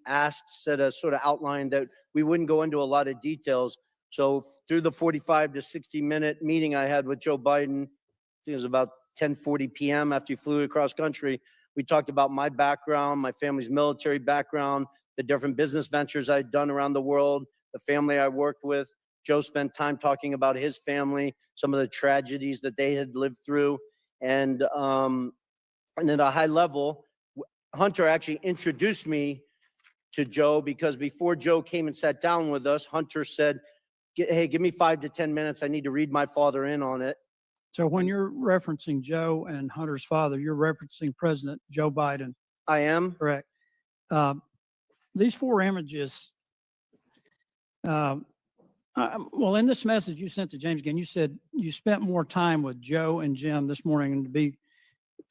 said a sort of outline that we wouldn't go into a lot of details. So through the 45 to 60-minute meeting I had with Joe Biden, I think it was about 10:40 p.m. after he flew across country, we talked about my background, my family's military background, the different business ventures I'd done around the world, the family I worked with. Joe spent time talking about his family, some of the tragedies that they had lived through. And at a high level, Hunter actually introduced me to Joe because before Joe came and sat down with us, Hunter said, "Hey, give me 5 to 10 minutes. I need to read my father in on it." So when you're referencing Joe and Hunter's father, you're referencing President Joe Biden. I am. Correct. These 4 images, well, in this message you sent to James again, you said you spent more time with Joe and Jim this morning, and to be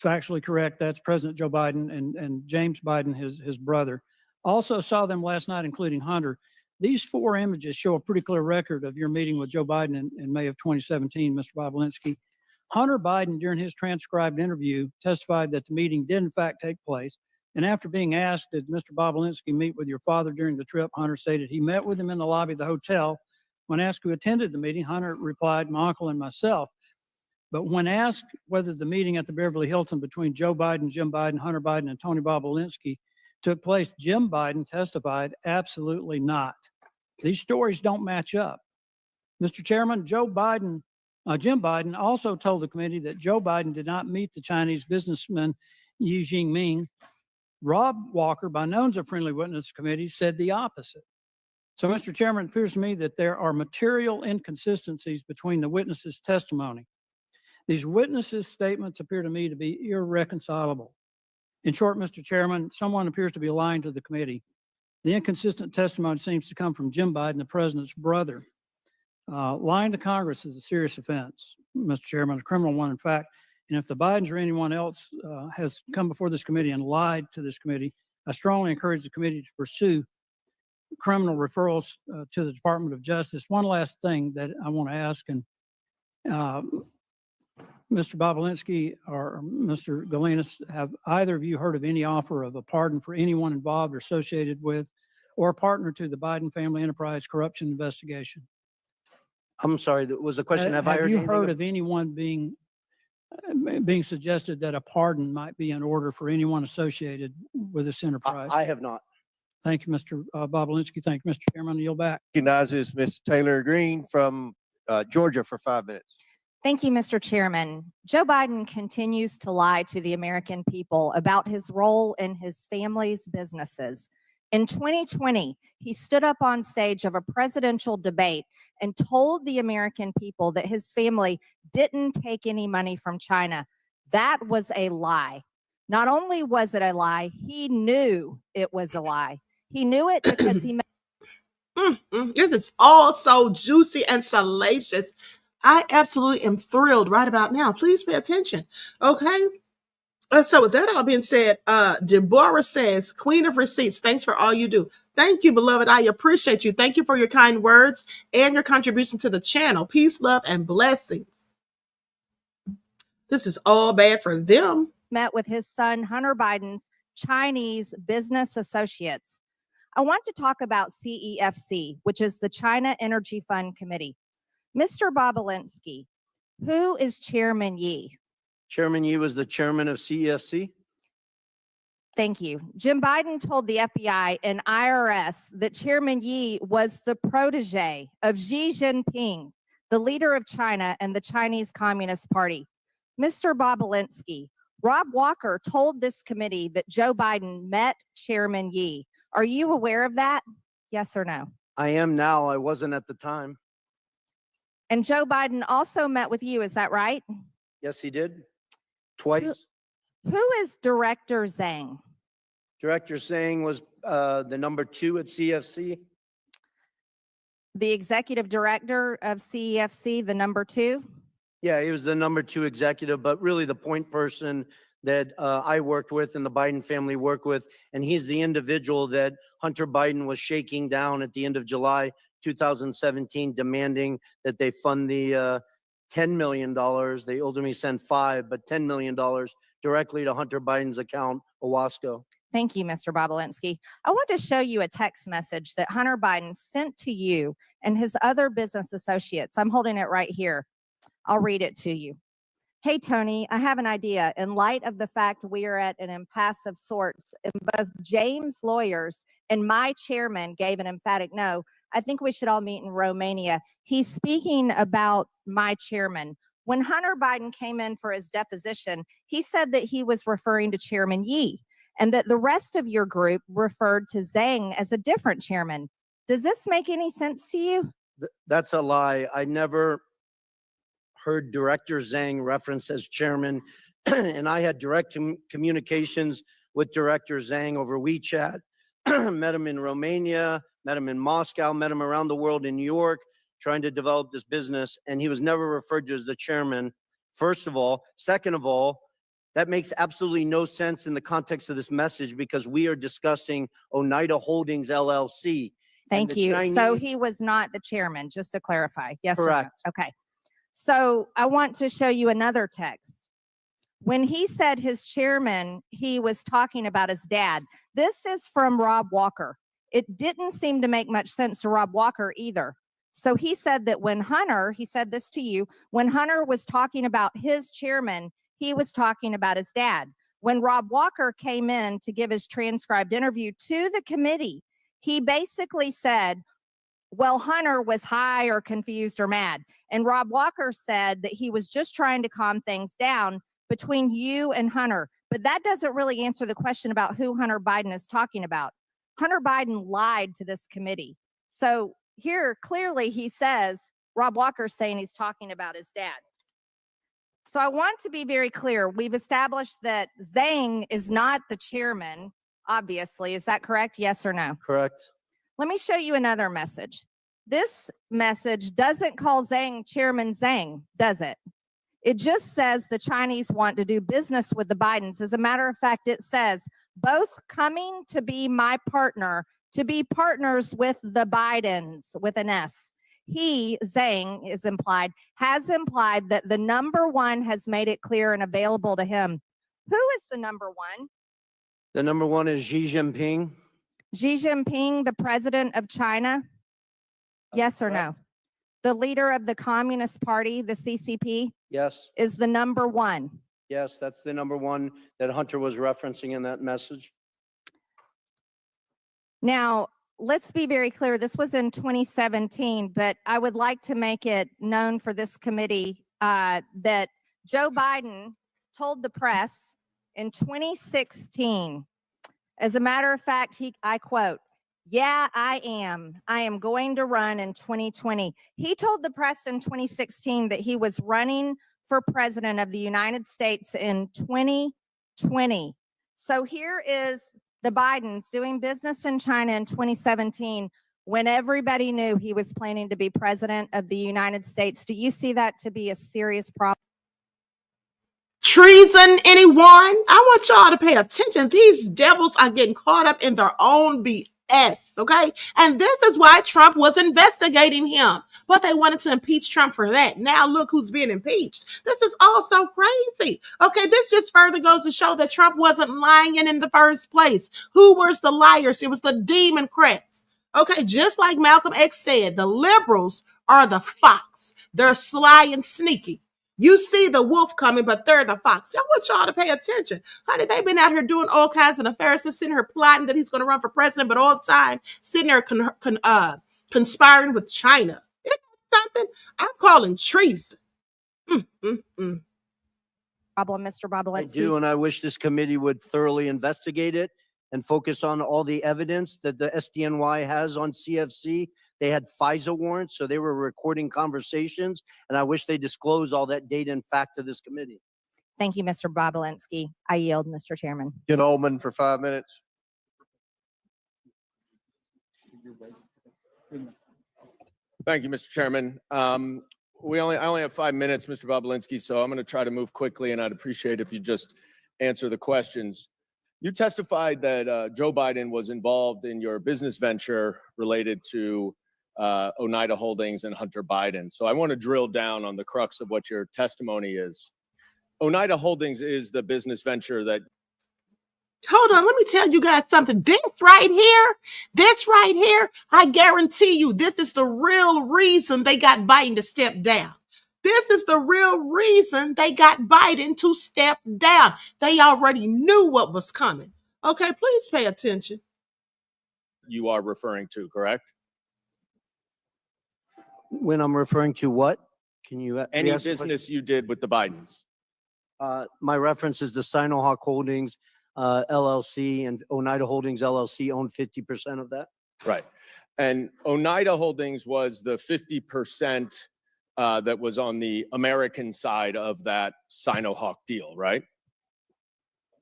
factually correct, that's President Joe Biden and James Biden, his brother. Also saw them last night, including Hunter. These 4 images show a pretty clear record of your meeting with Joe Biden in May of 2017, Mr. Bobulinski. Hunter Biden, during his transcribed interview, testified that the meeting did in fact take place. And after being asked, did Mr. Bobulinski meet with your father during the trip, Hunter stated he met with him in the lobby of the hotel. When asked who attended the meeting, Hunter replied, "My uncle and myself." But when asked whether the meeting at the Beverly Hilton between Joe Biden, Jim Biden, Hunter Biden, and Tony Bobulinski took place, Jim Biden testified, "Absolutely not." These stories don't match up. Mr. Chairman, Jim Biden also told the committee that Joe Biden did not meet the Chinese businessman Xi Jinping. Rob Walker, by known as a friendly witness committee, said the opposite. So, Mr. Chairman, it appears to me that there are material inconsistencies between the witnesses' testimony. These witnesses' statements appear to me to be irreconcilable. In short, Mr. Chairman, someone appears to be lying to the committee. The inconsistent testimony seems to come from Jim Biden, the president's brother. Lying to Congress is a serious offense, Mr. Chairman, a criminal one, in fact. And if the Bidens or anyone else has come before this committee and lied to this committee, I strongly encourage the committee to pursue criminal referrals to the Department of Justice. One last thing that I want to ask, and Mr. Bobulinski or Mr. Galinas, have either of you heard of any offer of a pardon for anyone involved or associated with or a partner to the Biden family enterprise corruption investigation? I'm sorry, that was a question. Have I heard you anything heard of anyone being suggested that a pardon might be in order for anyone associated with this enterprise? I have not. Thank you, Mr. Bobulinski. Thank you, Mr. Chairman. I yield back. Recognizes Ms. Taylor Green from Georgia for 5 minutes. Thank you, Mr. Chairman. Joe Biden continues to lie to the American people about his role in his family's businesses. In 2020, he stood up on stage of a presidential debate and told the American people that his family didn't take any money from China. That was a lie. Not only was it a lie, he knew it was a lie. He knew it because he This is all so juicy and salacious. I absolutely am thrilled right about now. Please pay attention. Okay. So with that all being said, Deborah says, Queen of Receipts, thanks for all you do. Thank you, beloved. I appreciate you. Thank you for your kind words and your contribution to the channel. Peace, love, and blessings. This is all bad for them. met with his son Hunter Biden's Chinese business associates. I want to talk about CEFC, which is the China Energy Fund Committee. Mr. Bobulinski, who is Chairman Yi? Chairman Yi was the chairman of CEFC. Thank you. Jim Biden told the FBI and IRS that Chairman Yi was the protege of Xi Jinping, the leader of China and the Chinese Communist Party. Mr. Bobulinski, Rob Walker told this committee that Joe Biden met Chairman Yi. Are you aware of that? Yes or no? I am now. I wasn't at the time. And Joe Biden also met with you, is that right? Yes, he did. Twice. Who is Director Zhang? Director Zhang was the number 2 at CFC. The executive director of CEFC, the number 2? Yeah, he was the number 2 executive, but really the point person that I worked with and the Biden family worked with. And he's the individual that Hunter Biden was shaking down at the end of July 2017, demanding that they fund the $10 million. They ultimately sent 5, but $10 million directly to Hunter Biden's account, Owasco. Thank you, Mr. Bobulinski. I want to show you a text message that Hunter Biden sent to you and his other business associates. I'm holding it right here. I'll read it to you. Hey, Tony, I have an idea. In light of the fact we are at an impasse of sorts, and both James' lawyers and my chairman gave an emphatic no, I think we should all meet in Romania. He's speaking about my chairman. When Hunter Biden came in for his deposition, he said that he was referring to Chairman Yi and that the rest of your group referred to Zhang as a different chairman. Does this make any sense to you? That's a lie. I never heard Director Zhang referenced as chairman, and I had direct communications with Director Zhang over WeChat. Met him in Romania, met him in Moscow, met him around the world in New York, trying to develop this business, and he was never referred to as the chairman, first of all. Second of all, that makes absolutely no sense in the context of this message because we are discussing Oneida Holdings, LLC. Thank you. So he was not the chairman, just to clarify. Yes, correct. Or no? Okay. So I want to show you another text. When he said his chairman, he was talking about his dad. This is from Rob Walker. It didn't seem to make much sense to Rob Walker either. So he said that when Hunter, he said this to you, when Hunter was talking about his chairman, he was talking about his dad. When Rob Walker came in to give his transcribed interview to the committee, he basically said, well, Hunter was high or confused or mad. And Rob Walker said that he was just trying to calm things down between you and Hunter. But that doesn't really answer the question about who Hunter Biden is talking about. Hunter Biden lied to this committee. So here, clearly, he says, Rob Walker's saying he's talking about his dad. So I want to be very clear. We've established that Zhang is not the chairman, obviously. Is that correct? Yes or no? Correct. Let me show you another message. This message doesn't call Zhang Chairman Zhang, does it? It just says the Chinese want to do business with the Bidens. As a matter of fact, it says both coming to be my partner, to be partners with the Bidens with an S. He, Zhang, is implied, has implied that the number one has made it clear and available to him. Who is the number one? The number one is Xi Jinping. Xi Jinping, the president of China? Yes or no? The leader of the Communist Party, the CCP, Yes, is the number one. yes, that's the number one that Hunter was referencing in that message. Now, let's be very clear. This was in 2017, but I would like to make it known for this committee that Joe Biden told the press in 2016, as a matter of fact, I quote, "Yeah, I am going to run in 2020." He told the press in 2016 that he was running for president of the United States in 2020. So here is the Bidens doing business in China in 2017 when everybody knew he was planning to be president of the United States. Do you see that to be a serious problem? Treason, anyone? I want y'all to pay attention. These devils are getting caught up in their own BS, okay? And this is why Trump was investigating him. But they wanted to impeach Trump for that. Now look who's being impeached. This is all so crazy. Okay, this just further goes to show that Trump wasn't lying in the first place. Who was the liars? It was the Democrats. Okay, just like Malcolm X said, the liberals are the fox. They're sly and sneaky. You see the wolf coming, but they're the fox. I want y'all to pay attention. Honey, they've been out here doing all kinds of affairs. They're sitting here plotting that he's going to run for president, but all the time sitting there conspiring with China. Isn't that something? I'm calling treason. Problem, Mr. I Bobulinski? do, and I wish this committee would thoroughly investigate it and focus on all the evidence that the SDNY has on CFC. They had FISA warrants, so they were recording conversations, and I wish they disclosed all that data and fact to this committee. Thank you, Mr. Bobulinski. I yield, Mr. Chairman. Ken Ullman for 5 minutes. Thank you, Mr. Chairman. I only have 5 minutes, Mr. Bobulinski, so I'm going to try to move quickly, and I'd appreciate if you just answer the questions. You testified that Joe Biden was involved in your business venture related to Oneida Holdings and Hunter Biden. So I want to drill down on the crux of what your testimony is. Oneida Holdings is the business venture that... Hold on, let me tell you guys something. This right here, I guarantee you, this is the real reason they got Biden to step down. This is the real reason they got Biden to step down. They already knew what was coming. Okay, please pay attention. You are referring to, correct? When I'm referring to what? Can you Any re-ask the business you did with the Bidens? question? My reference is the Sinohawk Holdings LLC and Oneida Holdings LLC own 50% of that. Right. And Oneida Holdings was the 50% that was on the American side of that Sinohawk deal, right?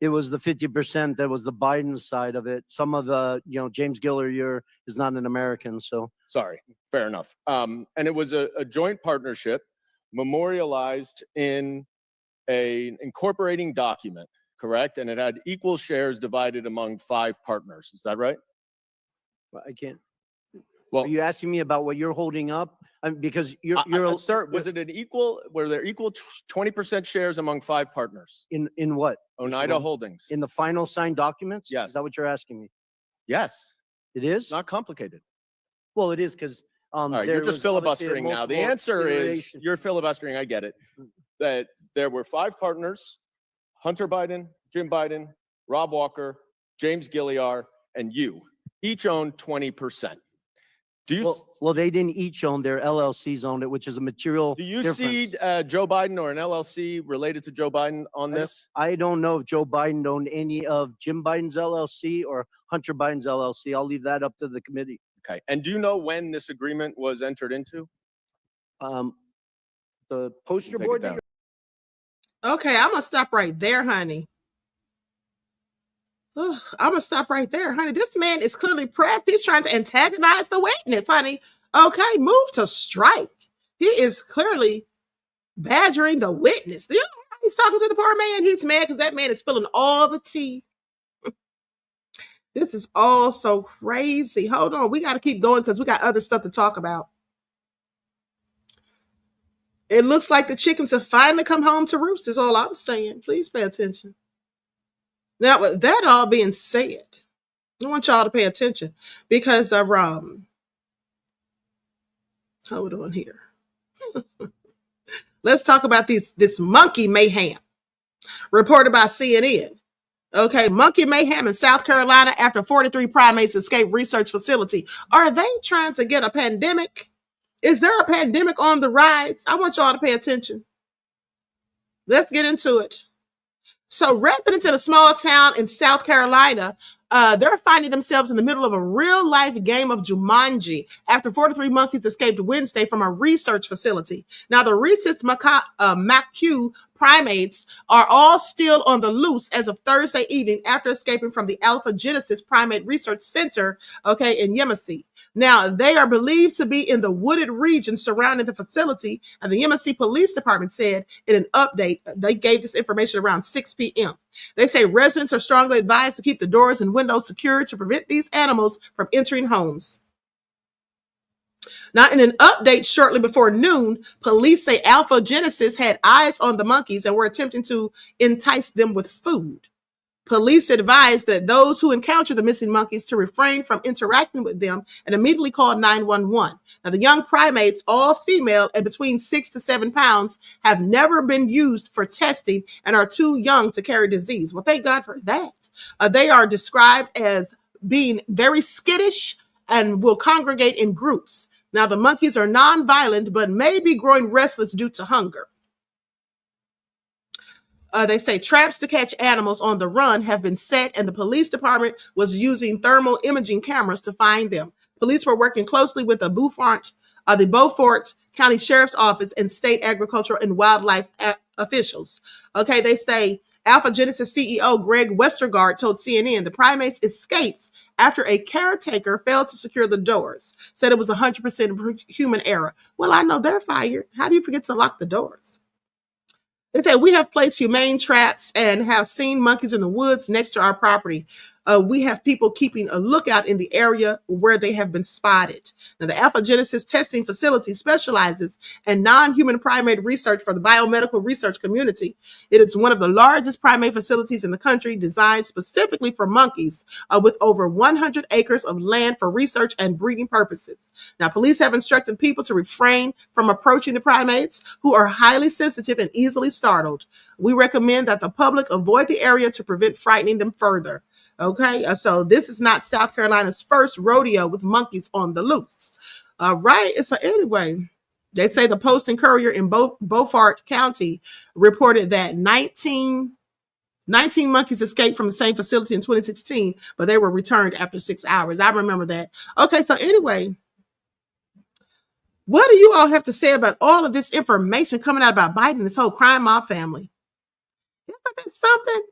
It was the 50% that was the Biden side of it. Some of the, James Hilary is not an American, so. Sorry, fair enough. And it was a joint partnership memorialized in an incorporating document, correct? And it had equal shares divided among 5 partners. Is that right? I can't. Well, are you asking me about what you're holding up? Because sir, was it an equal? Were there equal 20% shares among 5 partners? In what? Oneida Holdings. In the final signed documents? Yes. Is that what you're asking me? Yes. It is? It's not complicated. Well, it is because all right, you're just filibustering now. The answer is you're filibustering. I get it. That there were 5 partners: Hunter Biden, Jim Biden, Rob Walker, James Hilary, and you. Each owned 20%. Do you? Well, they didn't each own. Their LLCs owned it, which is a material. Do you difference. see Joe Biden or an LLC related to Joe Biden on this? I don't know if Joe Biden owned any of Jim Biden's LLC or Hunter Biden's LLC. I'll leave that up to the committee. Okay. And do you know when this agreement was entered into? The poster board. That Okay, I'm gonna stop right there, honey. I'm gonna stop right there, honey. This man is clearly pressed. He's trying to antagonize the witness, honey. Okay, move to strike. He is clearly badgering the witness. You know how he's talking to the poor man? He's mad because that man is spilling all the tea. This is all so crazy. Hold on. We got to keep going because we got other stuff to talk about. It looks like the chickens have finally come home to roost, is all I'm saying. Please pay attention. Now, with that all being said, I want y'all to pay attention because hold on here. Let's talk about this monkey mayhem reported by CNN. Okay, monkey mayhem in South Carolina after 43 primates escape research facility. Are they trying to get a pandemic? Is there a pandemic on the rise? I want y'all to pay attention. Let's get into it. So residents in a small town in South Carolina, they're finding themselves in the middle of a real-life game of Jumanji after 43 monkeys escaped Wednesday from a research facility. Now, the rhesus macaque primates are all still on the loose as of Thursday evening after escaping from the Alpha Genesis Primate Research Center, in Yemassee. Now, they are believed to be in the wooded region surrounding the facility, and the Yemassee Police Department said in an update, they gave this information around 6 p.m. They say residents are strongly advised to keep the doors and windows secured to prevent these animals from entering homes. Now, in an update shortly before noon, police say Alpha Genesis had eyes on the monkeys and were attempting to entice them with food. Police advised that those who encounter the missing monkeys to refrain from interacting with them and immediately call 911. Now, the young primates, all female and between 6 to 7 pounds, have never been used for testing and are too young to carry disease. Well, thank God for that. They are described as being very skittish and will congregate in groups. Now, the monkeys are non-violent, but may be growing restless due to hunger. They say traps to catch animals on the run have been set, and the police department was using thermal imaging cameras to find them. Police were working closely with the Beaufort County Sheriff's Office and state agricultural and wildlife officials. Okay, they say Alpha Genesis CEO Greg Westergaard told CNN the primates escaped after a caretaker failed to secure the doors, said it was 100% human error. Well, I know they're fired. How do you forget to lock the doors? They say we have placed humane traps and have seen monkeys in the woods next to our property. We have people keeping a lookout in the area where they have been spotted. Now, the Alpha Genesis testing facility specializes in non-human primate research for the biomedical research community. It is one of the largest primate facilities in the country, designed specifically for monkeys, with over 100 acres of land for research and breeding purposes. Now, police have instructed people to refrain from approaching the primates, who are highly sensitive and easily startled. We recommend that the public avoid the area to prevent frightening them further. Okay, so this is not South Carolina's first rodeo with monkeys on the loose. All right, so anyway, they say the Post and Courier in Beaufort County reported that 19 monkeys escaped from the same facility in 2016, but they were returned after 6 hours. I remember that. Okay, so anyway, what do you all have to say about all of this information coming out about Biden and this whole crime mob family? Isn't that something?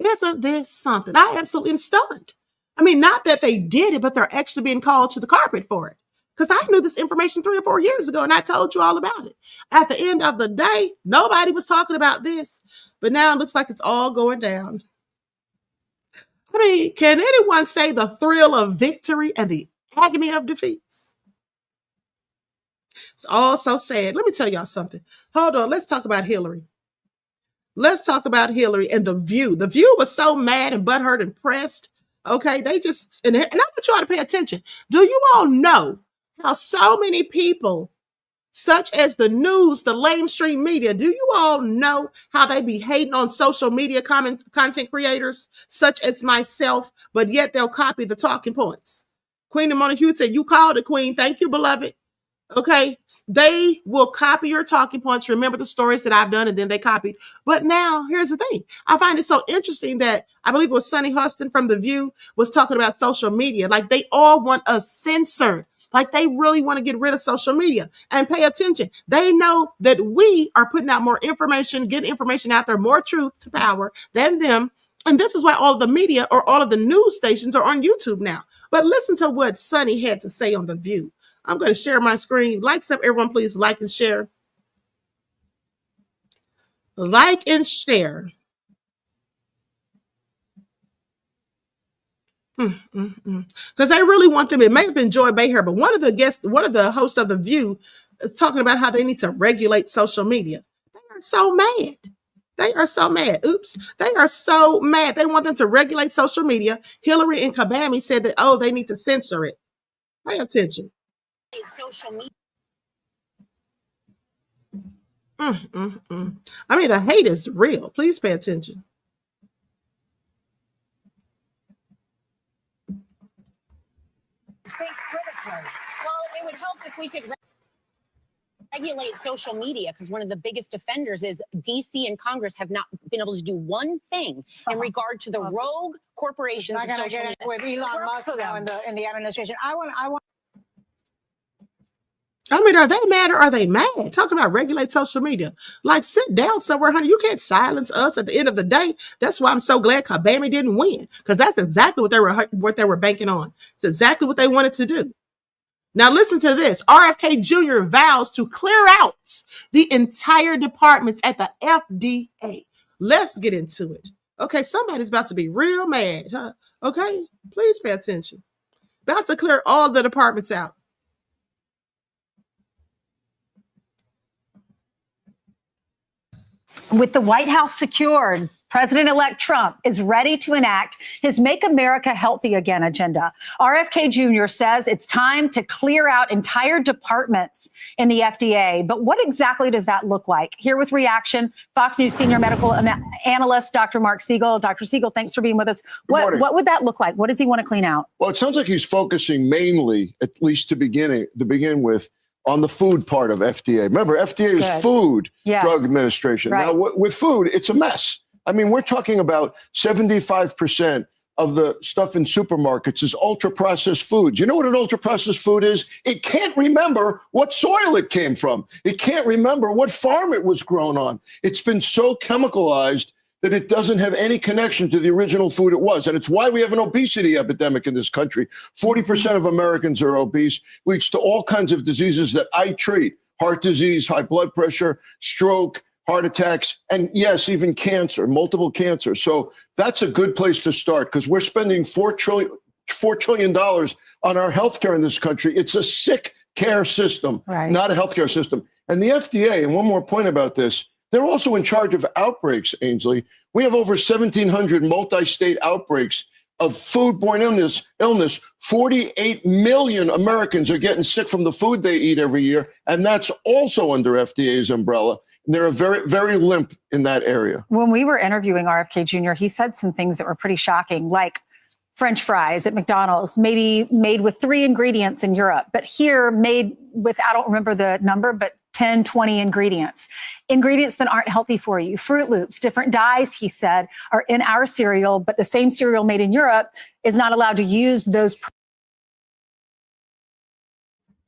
Isn't this something? I absolutely am stunned. I mean, not that they did it, but they're actually being called to the carpet for it. Because I knew this information 3 or 4 years ago, and I told you all about it. At the end of the day, nobody was talking about this. But now it looks like it's all going down. I mean, can anyone say the thrill of victory and the agony of defeats? It's all so sad. Let me tell y'all something. Hold on. Let's talk about Hilary. Let's talk about Hilary and The View. The View was so mad and butthurt and pressed. Okay, they just, and I want you all to pay attention. Do you all know how so many people, such as the news, the lamestream media, do you all know how they be hating on social media content creators, such as myself, but yet they'll copy the talking points? Queen Montague said, you called it, Queen. Thank you, beloved. Okay, they will copy your talking points. Remember the stories that I've done, and then they copied. But now, here's the thing. I find it so interesting that I believe it was Sunny Huston from The View was talking about social media. Like, they all want us censored. Like, they really want to get rid of social media. And pay attention. They know that we are putting out more information, getting information out there, more truth to power than them. And this is why all of the media or all of the news stations are on YouTube now. But listen to what Sunny had to say on The View. I'm going to share my screen. Like stuff, everyone, please like and share. like and share. Because they really want them. It may have been Joy Behar, but one of the hosts of The View is talking about how they need to regulate social media. They are so mad. They are so mad. Oops. They are so mad. They want them to regulate social media. Hilary and Kabami said that, oh, they need to censor it. Pay attention. Social media. I mean, the hate is real. Please pay attention. Think critically. Well, it would help if we could regulate social media, because one of the biggest offenders is DC and Congress have not been able to do one thing in regard to the rogue corporations Not of gonna social get media. it with Elon Musk now in the administration. I want. I mean, are they mad or are they mad? Talking about regulate social media. Like, sit down somewhere, honey. You can't silence us at the end of the day. That's why I'm so glad Kabami didn't win, because that's exactly what they were banking on. It's exactly what they wanted to do. Now, listen to this. RFKJr vows to clear out the entire departments at the FDA. Let's get into it. Okay, somebody's about to be real mad, huh? Okay, please pay attention. About to clear all the departments out. With the White House secured, President-elect Trump is ready to enact his Make America Healthy Again agenda. RFK Jr. says it's time to clear out entire departments in the FDA. But what exactly does that look like? Here with reaction, Fox News senior medical analyst, Dr. Mark Siegel. Dr. Siegel, thanks for being with us. What would that look like? What does he want to clean out? Well, it sounds like he's focusing mainly, at least to begin with, on the food part of FDA. Remember, FDA is Food Drug Administration. Right. Now, with food, it's a mess. I mean, we're talking about 75% of the stuff in supermarkets is ultra-processed foods. You know what an ultra-processed food is? It can't remember what soil it came from. It can't remember what farm it was grown on. It's been so chemicalized that it doesn't have any connection to the original food it was. And it's why we have an obesity epidemic in this country. 40% of Americans are obese, leads to all kinds of diseases that I treat: heart disease, high blood pressure, stroke, heart attacks, and yes, even cancer, multiple cancer. So that's a good place to start, because we're spending $4 trillion on our healthcare in this country. It's a sick care system, not a healthcare system. And the FDA, and one more point about this, they're also in charge of outbreaks, Ainsley. We have over 1,700 multi-state outbreaks of foodborne illness. 48 million Americans are getting sick from the food they eat every year, and that's also under FDA's umbrella. And they're very, very limp in that area. When we were interviewing RFK Jr., he said some things that were pretty shocking, like French fries at McDonald's, maybe made with 3 ingredients in Europe, but here made with, I don't remember the number, but 10, 20 ingredients that aren't healthy for you. Fruit Loops, different dyes, he said, are in our cereal, but the same cereal made in Europe is not allowed to use those.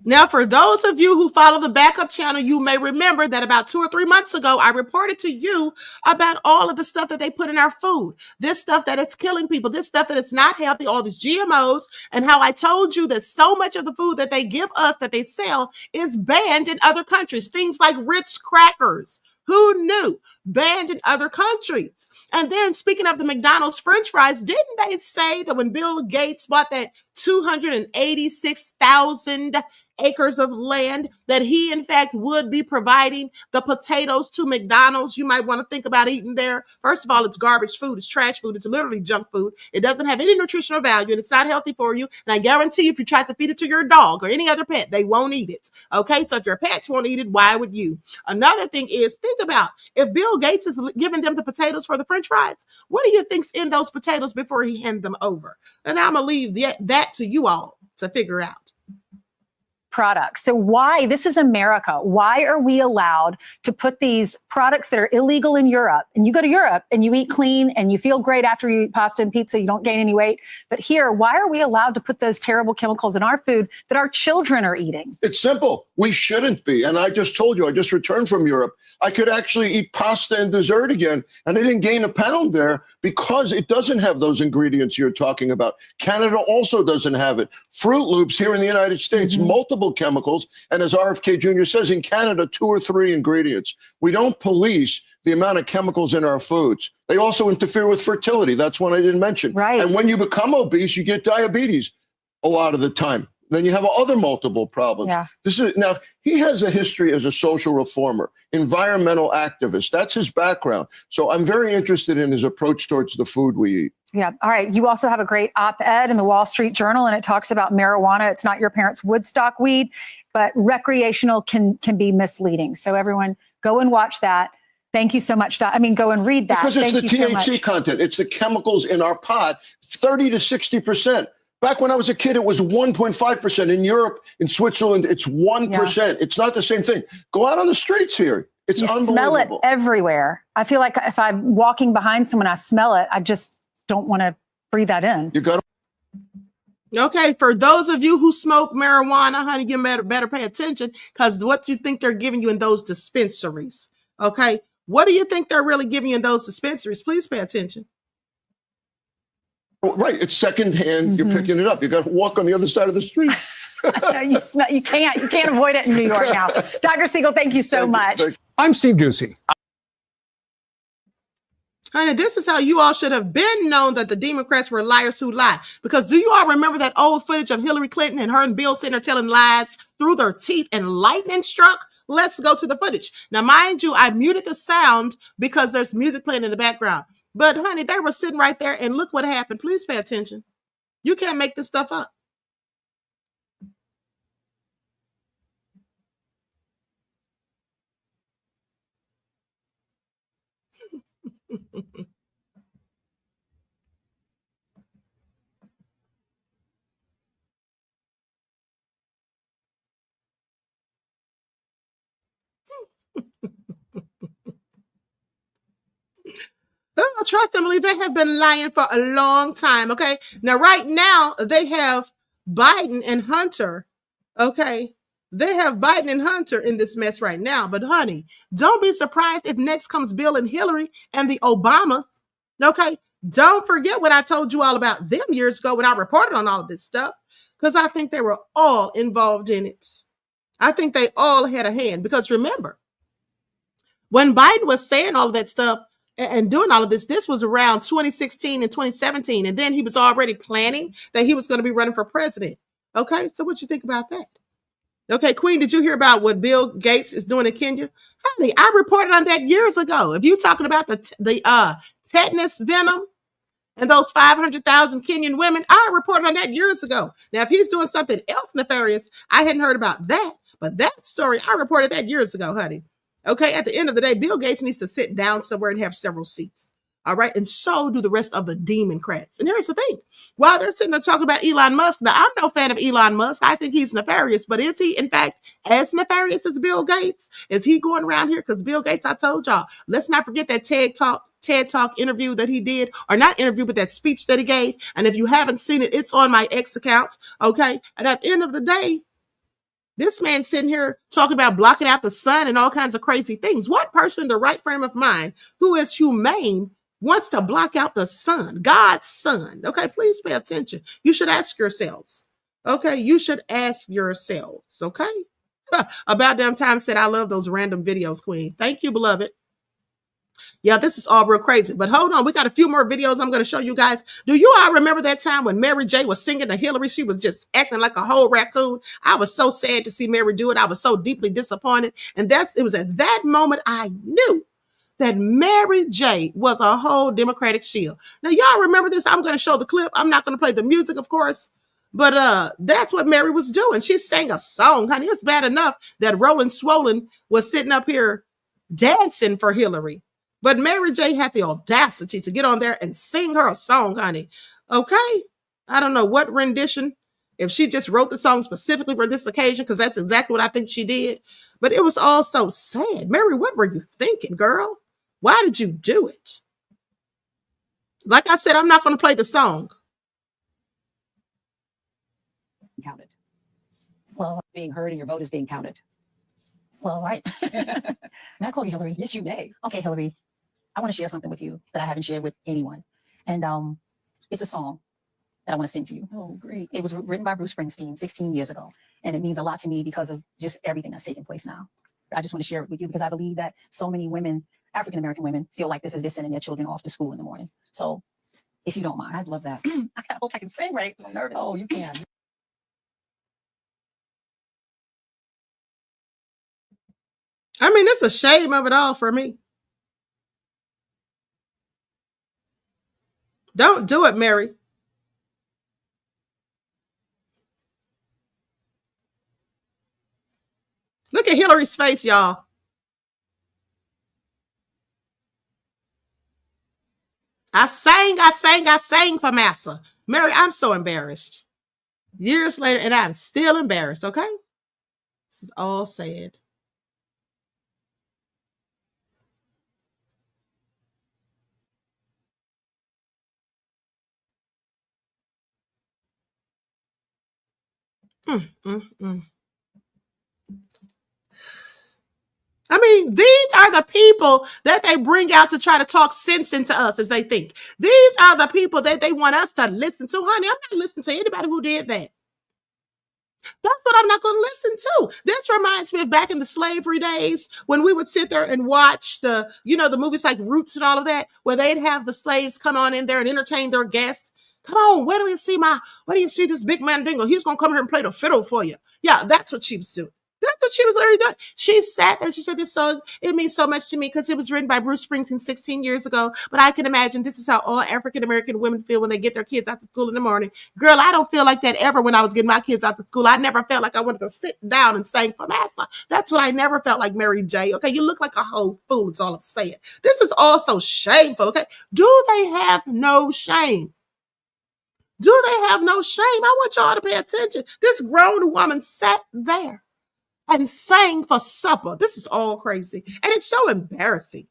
Now, for those of you who follow the backup channel, you may remember that about 2 or 3 months ago, I reported to you about all of the stuff that they put in our food, this stuff that it's killing people, this stuff that it's not healthy, all these GMOs, and how I told you that so much of the food that they give us, that they sell, is banned in other countries. Things like Ritz crackers. Who knew? Banned in other countries. And then, speaking of the McDonald's French fries, didn't they say that when Bill Gates bought that 286,000 acres of land, that he, in fact, would be providing the potatoes to McDonald's? You might want to think about eating there. First of all, it's garbage food. It's trash food. It's literally junk food. It doesn't have any nutritional value, and it's not healthy for you. And I guarantee you, if you try to feed it to your dog or any other pet, they won't eat it. Okay? So if your pets won't eat it, why would you? Another thing is, think about, if Bill Gates is giving them the potatoes for the French fries, what do you think's in those potatoes before he hands them over? And I'm going to leave that to you all to figure out. Products. So why, this is America, why are we allowed to put these products that are illegal in Europe? And you go to Europe and you eat clean and you feel great after you eat pasta and pizza, you don't gain any weight. But here, why are we allowed to put those terrible chemicals in our food that our children are eating? It's simple. We shouldn't be. And I just told you, I just returned from Europe. I could actually eat pasta and dessert again, and I didn't gain a pound there because it doesn't have those ingredients you're talking about. Canada also doesn't have it. Fruit Loops here in the United States, multiple flammable chemicals. And as RFK Jr. says, in Canada, 2 or 3 ingredients. We don't police the amount of chemicals in our foods. They also interfere with fertility. That's one I didn't mention. Right. And when you become obese, you get diabetes a lot of the time. Then you have other multiple problems. Yeah. Now, he has a history as a social reformer, environmental activist. That's his background. So I'm very interested in his approach towards the food we eat. Yeah. All right. You also have a great op-ed in the Wall Street Journal, and it talks about marijuana. It's not your parents' Woodstock weed, but recreational can be misleading. So everyone go and watch that. Thank you so much. Go and read that. Because it's Thank the you so THC much. content. It's the chemicals in our pot, 30 to 60%. Back when I was a kid, it was 1.5%. In Europe, in Switzerland, it's 1%. Yeah. It's not the same thing. Go out on the streets here. It's unbelievable. Smell it everywhere. I feel like if I'm walking behind someone, I smell it. I just don't want to breathe that in. You got to. Okay, for those of you who smoke marijuana, honey, you better pay attention, because what you think they're giving you in those dispensaries. Okay, what do you think they're really giving you in those dispensaries? Please pay attention. Right, it's secondhand. You're picking it up. You got to walk on the other side of the street. You can't avoid it in New York now. Dr. Siegel, thank you so much. I'm Steve Doocy. Honey, this is how you all should have been known that the Democrats were liars who lie. Because do you all remember that old footage of Hillary Clinton and her and Bill sitting there telling lies through their teeth and lightning struck? Let's go to the footage. Now, mind you, I muted the sound because there's music playing in the background. But honey, they were sitting right there and look what happened. Please pay attention. You can't make this stuff up. Trust and believe they have been lying for a long time. Okay. Now, right now, they have Biden and Hunter. Okay. They have Biden and Hunter in this mess right now. But honey, don't be surprised if next comes Bill and Hillary and the Obamas. Okay. Don't forget what I told you all about them years ago when I reported on all of this stuff, because I think they were all involved in it. I think they all had a hand, because remember, when Biden was saying all of that stuff and doing all of this, this was around 2016 and 2017. And then he was already planning that he was going to be running for president. Okay. So what you think about that? Okay. Queen, did you hear about what Bill Gates is doing in Kenya? Honey, I reported on that years ago. If you're talking about the tetanus venom and those 500,000 Kenyan women, I reported on that years ago. Now, if he's doing something else nefarious, I hadn't heard about that. But that story, I reported that years ago, honey. Okay, at the end of the day, Bill Gates needs to sit down somewhere and have several seats. All right, and so do the rest of the Democrats. And here's the thing. While they're sitting there talking about Elon Musk, now I'm no fan of Elon Musk. I think he's nefarious, but is he, in fact, as nefarious as Bill Gates? Is he going around here? Because Bill Gates, I told y'all, let's not forget that TED Talk interview that he did, or not interview, but that speech that he gave. And if you haven't seen it, it's on my X account. Okay, and at the end of the day, this man sitting here talking about blocking out the sun and all kinds of crazy things. What person in the right frame of mind who is humane wants to block out the sun, God's son? Okay, please pay attention. You should ask yourselves. Okay, you should ask yourselves. Okay, about damn time said I love those random videos, Queen. Thank you, beloved. Yeah, this is all real crazy. But hold on, we got a few more videos I'm going to show you guys. Do you all remember that time when Mary J was singing to Hillary? She was just acting like a whole raccoon. I was so sad to see Mary do it. I was so deeply disappointed. And it was at that moment I knew that Mary J was a whole Democratic shield. Now, y'all remember this? I'm going to show the clip. I'm not going to play the music, of course. But that's what Mary was doing. She sang a song, honey. It's bad enough that Roland Swollen was sitting up here dancing for Hillary. But Mary J had the audacity to get on there and sing her a song, honey. Okay? I don't know what rendition, if she just wrote the song specifically for this occasion, because that's exactly what I think she did. But it was all so sad. Mary, what were you thinking, girl? Why did you do it? Like I said, I'm not going to play the song. Counted. Well, being heard and your vote is being counted. Well, right. May I call you Hillary? Yes, you may. Okay, Hillary. I want to share something with you that I haven't shared with anyone. And it's a song. that I want to send to you. Oh, great. It was written by Bruce Springsteen 16 years ago. And it means a lot to me because of just everything that's taking place now. I just want to share it with you because I believe that so many women, African-American women, feel like this is they're sending their children off to school in the morning. So if you don't mind. I'd love that. I hope I can sing right. I'm nervous. Oh, you can. I mean, it's the shame of it all for me. Don't do it, Mary. Look at Hilary's face, y'all. I sang for Massa. Mary, I'm so embarrassed. Years later, and I'm still embarrassed, okay? This is all sad. I mean, these are the people that they bring out to try to talk sense into us as they think. These are the people that they want us to listen to. Honey, I'm not listening to anybody who did that. That's what I'm not going to listen to. This reminds me of back in the slavery days when we would sit there and watch the movies like Roots and all of that, where they'd have the slaves come on in there and entertain their guests. Come on, where do you see this big man dingo? He's going to come here and play the fiddle for you. Yeah, that's what she was doing. That's what she was already doing. She sat there and she said, this song, it means so much to me because it was written by Bruce Springsteen 16 years ago. But I can imagine this is how all African-American women feel when they get their kids out to school in the morning. Girl, I don't feel like that ever when I was getting my kids out to school. I never felt like I wanted to sit down and sing for Massa. That's what I never felt like, Mary J. Okay, you look like a whole fool. It's all I'm saying. This is also shameful, okay? Do they have no shame? Do they have no shame? I want y'all to pay attention. This grown woman sat there and sang for supper. This is all crazy. And it's so embarrassing.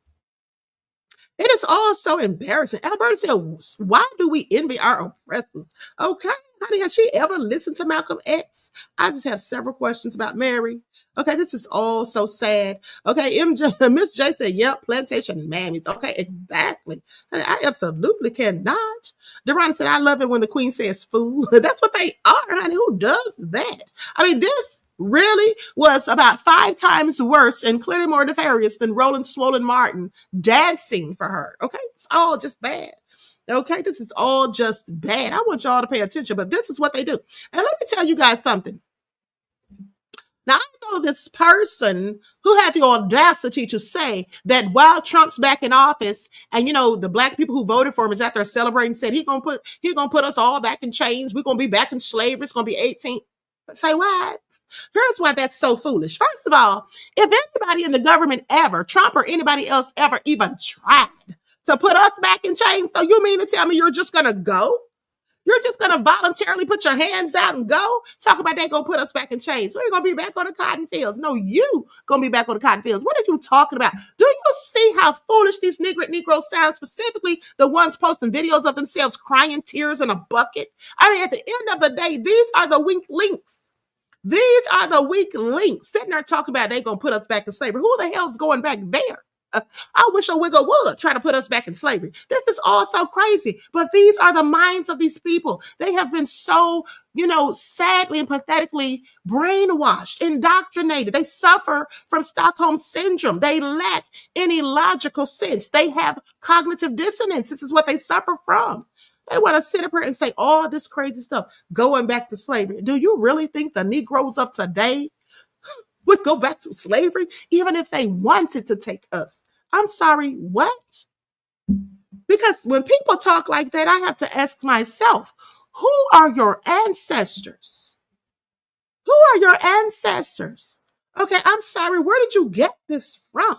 It is all so embarrassing. Alberta said, why do we envy our oppressors? Okay, honey, has she ever listened to Malcolm X? I just have several questions about Mary. Okay, this is all so sad. Okay, Miss J said, yep, plantation mammies. Okay, exactly. Honey, I absolutely cannot. Deron said, I love it when the queen says fool. That's what they are, honey. Who does that? I mean, this really was about 5 times worse and clearly more nefarious than Roland Swollen Martin dancing for her. Okay, it's all just bad. Okay, this is all just bad. I want y'all to pay attention, but this is what they do. And let me tell you guys something. Now, I know this person who had the audacity to say that while Trump's back in office and, the black people who voted for him is out there celebrating, said he's gonna put us all back in chains. We're going to be back in slavery. It's going to be 18. Say what? Here's why that's so foolish. First of all, if anybody in the government ever, Trump or anybody else ever even tried to put us back in chains, so you mean to tell me you're just going to go? You're just going to voluntarily put your hands out and go? Talk about they going to put us back in chains. We're going to be back on the cotton fields. No, you going to be back on the cotton fields. What are you talking about? Do you see how foolish these Negroes sound, specifically the ones posting videos of themselves crying tears in a bucket? I mean, at the end of the day, these are the weak links. These are the weak links sitting there talking about they're going to put us back in slavery. Who the hell's going back there? I wish a wiggle would try to put us back in slavery. This is all so crazy. But these are the minds of these people. They have been so, sadly and pathetically brainwashed, indoctrinated. They suffer from Stockholm syndrome. They lack any logical sense. They have cognitive dissonance. This is what they suffer from. They want to sit up here and say all this crazy stuff, going back to slavery. Do you really think the Negroes of today would go back to slavery, even if they wanted to take us? I'm sorry, what? Because when people talk like that, I have to ask myself, who are your ancestors? Who are your ancestors? Okay, I'm sorry, where did you get this from?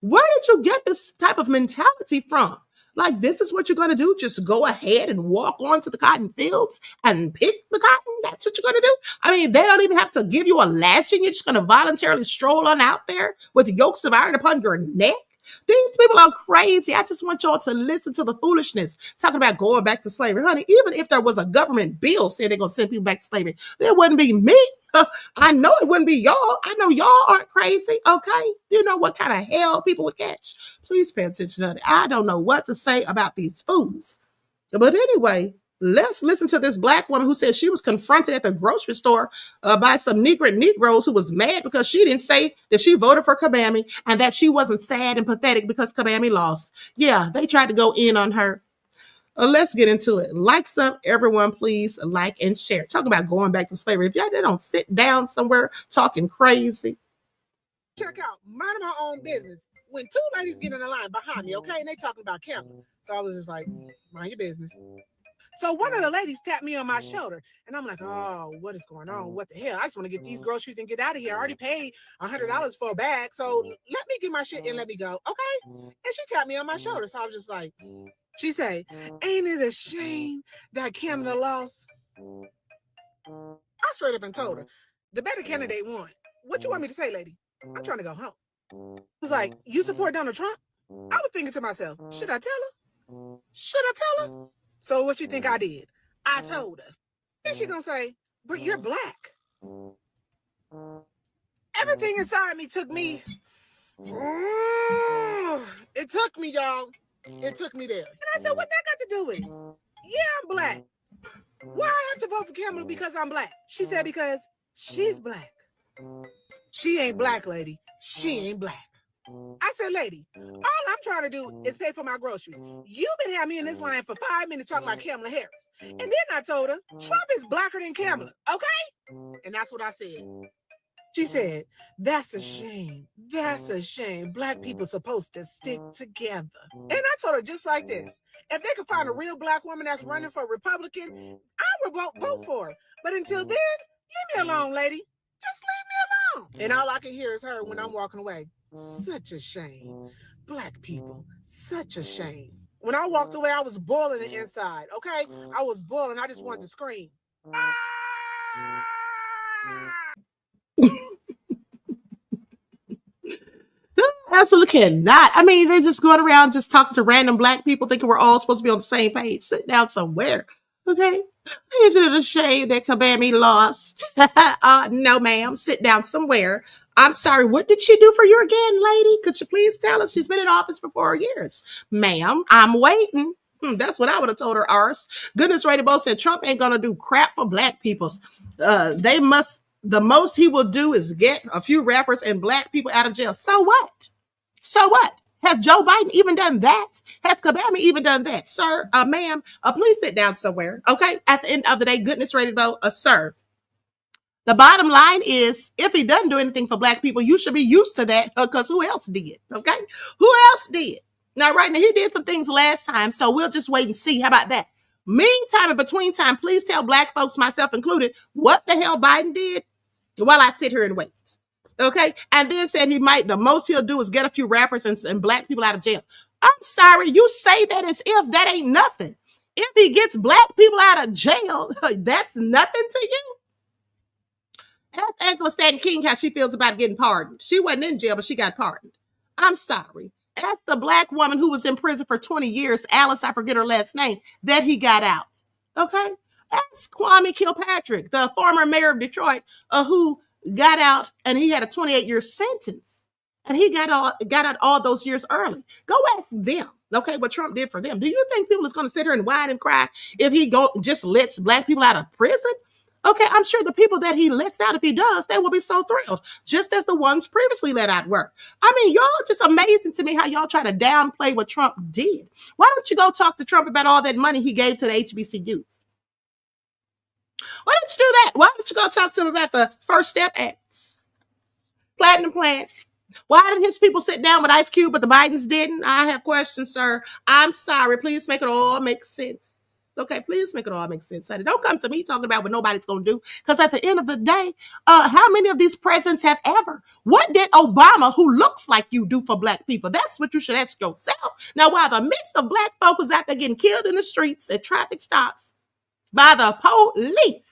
Where did you get this type of mentality from? Like, this is what you're going to do? Just go ahead and walk onto the cotton fields and pick the cotton? That's what you're going to do? I mean, they don't even have to give you a lashing. You're just going to voluntarily stroll on out there with yokes of iron upon your neck? These people are crazy. I just want y'all to listen to the foolishness talking about going back to slavery. Honey, even if there was a government bill saying they're going to send people back to slavery, it wouldn't be me. I know it wouldn't be y'all. I know y'all aren't crazy, okay? You know what kind of hell people would catch. Please pay attention to it. I don't know what to say about these fools. But anyway, let's listen to this black woman who said she was confronted at the grocery store by some Negroes who was mad because she didn't say that she voted for Kabami and that she wasn't sad and pathetic because Kabami lost. Yeah, they tried to go in on her. Let's get into it. Likes up, everyone, please like and share. Talk about going back to slavery. If y'all don't sit down somewhere talking crazy. Check out, minding my own business. When two ladies get in the line behind me, okay, and they talking about camera. So I was just like, mind your business. So one of the ladies tapped me on my shoulder, and I'm like, oh, what is going on? What the hell? I just want to get these groceries and get out of here. I already paid $100 for a bag, so let me get my shit and let me go, okay? And she tapped me on my shoulder, so I was just like, she said, ain't it a shame that Kamala lost? I straight up and told her, the better candidate won. What you want me to say, lady? I'm trying to go home. It was like, you support Donald Trump? I was thinking to myself, should I tell her? Should I tell her? So what you think I did? I told her. Then she gonna say, but you're black. Everything inside me took me. It took me, y'all. It took me there. And I said, what that got to do with it? Yeah, I'm black. Why I have to vote for Kamala because I'm black? She said, because she's black. She ain't black, lady. She ain't black. I said, lady, all I'm trying to do is pay for my groceries. You've been having me in this line for 5 minutes talking about Kamala Harris. And then I told her, Trump is blacker than Kamala, okay? And that's what I said. She said, that's a shame. That's a shame. Black people supposed to stick together. And I told her just like this. If they could find a real black woman that's running for Republican, I would vote for her. But until then, leave me alone, lady. Just leave me alone. And all I can hear is her when I'm walking away. Such a shame. Black people, such a shame. When I walked away, I was boiling the inside, okay? I was boiling. I just wanted to scream. Absolutely cannot. I mean, they're just going around just talking to random black people thinking we're all supposed to be on the same page. Sit down somewhere, okay? Isn't it a shame that Kabami lost? No, ma'am. Sit down somewhere. I'm sorry. What did she do for you again, lady? Could you please tell us? She's been in office for 4 years. Ma'am, I'm waiting. That's what I would have told her, Ars. Goodness Ray both said Trump ain't going to do crap for black people. The most he will do is get a few rappers and black people out of jail. So what? So what? Has Joe Biden even done that? Has Kabami even done that? Sir, ma'am, please sit down somewhere. Okay. At the end of the day, goodness ready to vote, sir. The bottom line is, if he doesn't do anything for black people, you should be used to that because who else did? Okay. Who else did? Now, right now, he did some things last time, so we'll just wait and see. How about that? Meantime, in between time, please tell black folks, myself included, what the hell Biden did while I sit here and wait. Okay. And then said the most he'll do is get a few rappers and black people out of jail. I'm sorry. You say that as if that ain't nothing. If he gets black people out of jail, that's nothing to you. Ask Angela Stanton King how she feels about getting pardoned. She wasn't in jail, but she got pardoned. I'm sorry. Ask the black woman who was in prison for 20 years, Alice, I forget her last name, that he got out. Okay. Ask Kwame Kilpatrick, the former mayor of Detroit, who got out and he had a 28-year sentence. And he got out all those years early. Go ask them, okay, what Trump did for them. Do you think people is going to sit here and whine and cry if he just lets black people out of prison? Okay, I'm sure the people that he lets out, if he does, they will be so thrilled, just as the ones previously let out were. I mean, y'all just amazing to me how y'all try to downplay what Trump did. Why don't you go talk to Trump about all that money he gave to the HBCUs? Why don't you do that? Why don't you go talk to him about the First Step Acts? Platinum Plan. Why did his people sit down with Ice Cube, but the Bidens didn't? I have questions, sir. I'm sorry. Please make it all make sense. Okay, please make it all make sense. Don't come to me talking about what nobody's going to do. Because at the end of the day, how many of these presidents have ever? What did Obama, who looks like you, do for black people? That's what you should ask yourself. Now, while the midst of black folk was out there getting killed in the streets at traffic stops by the police,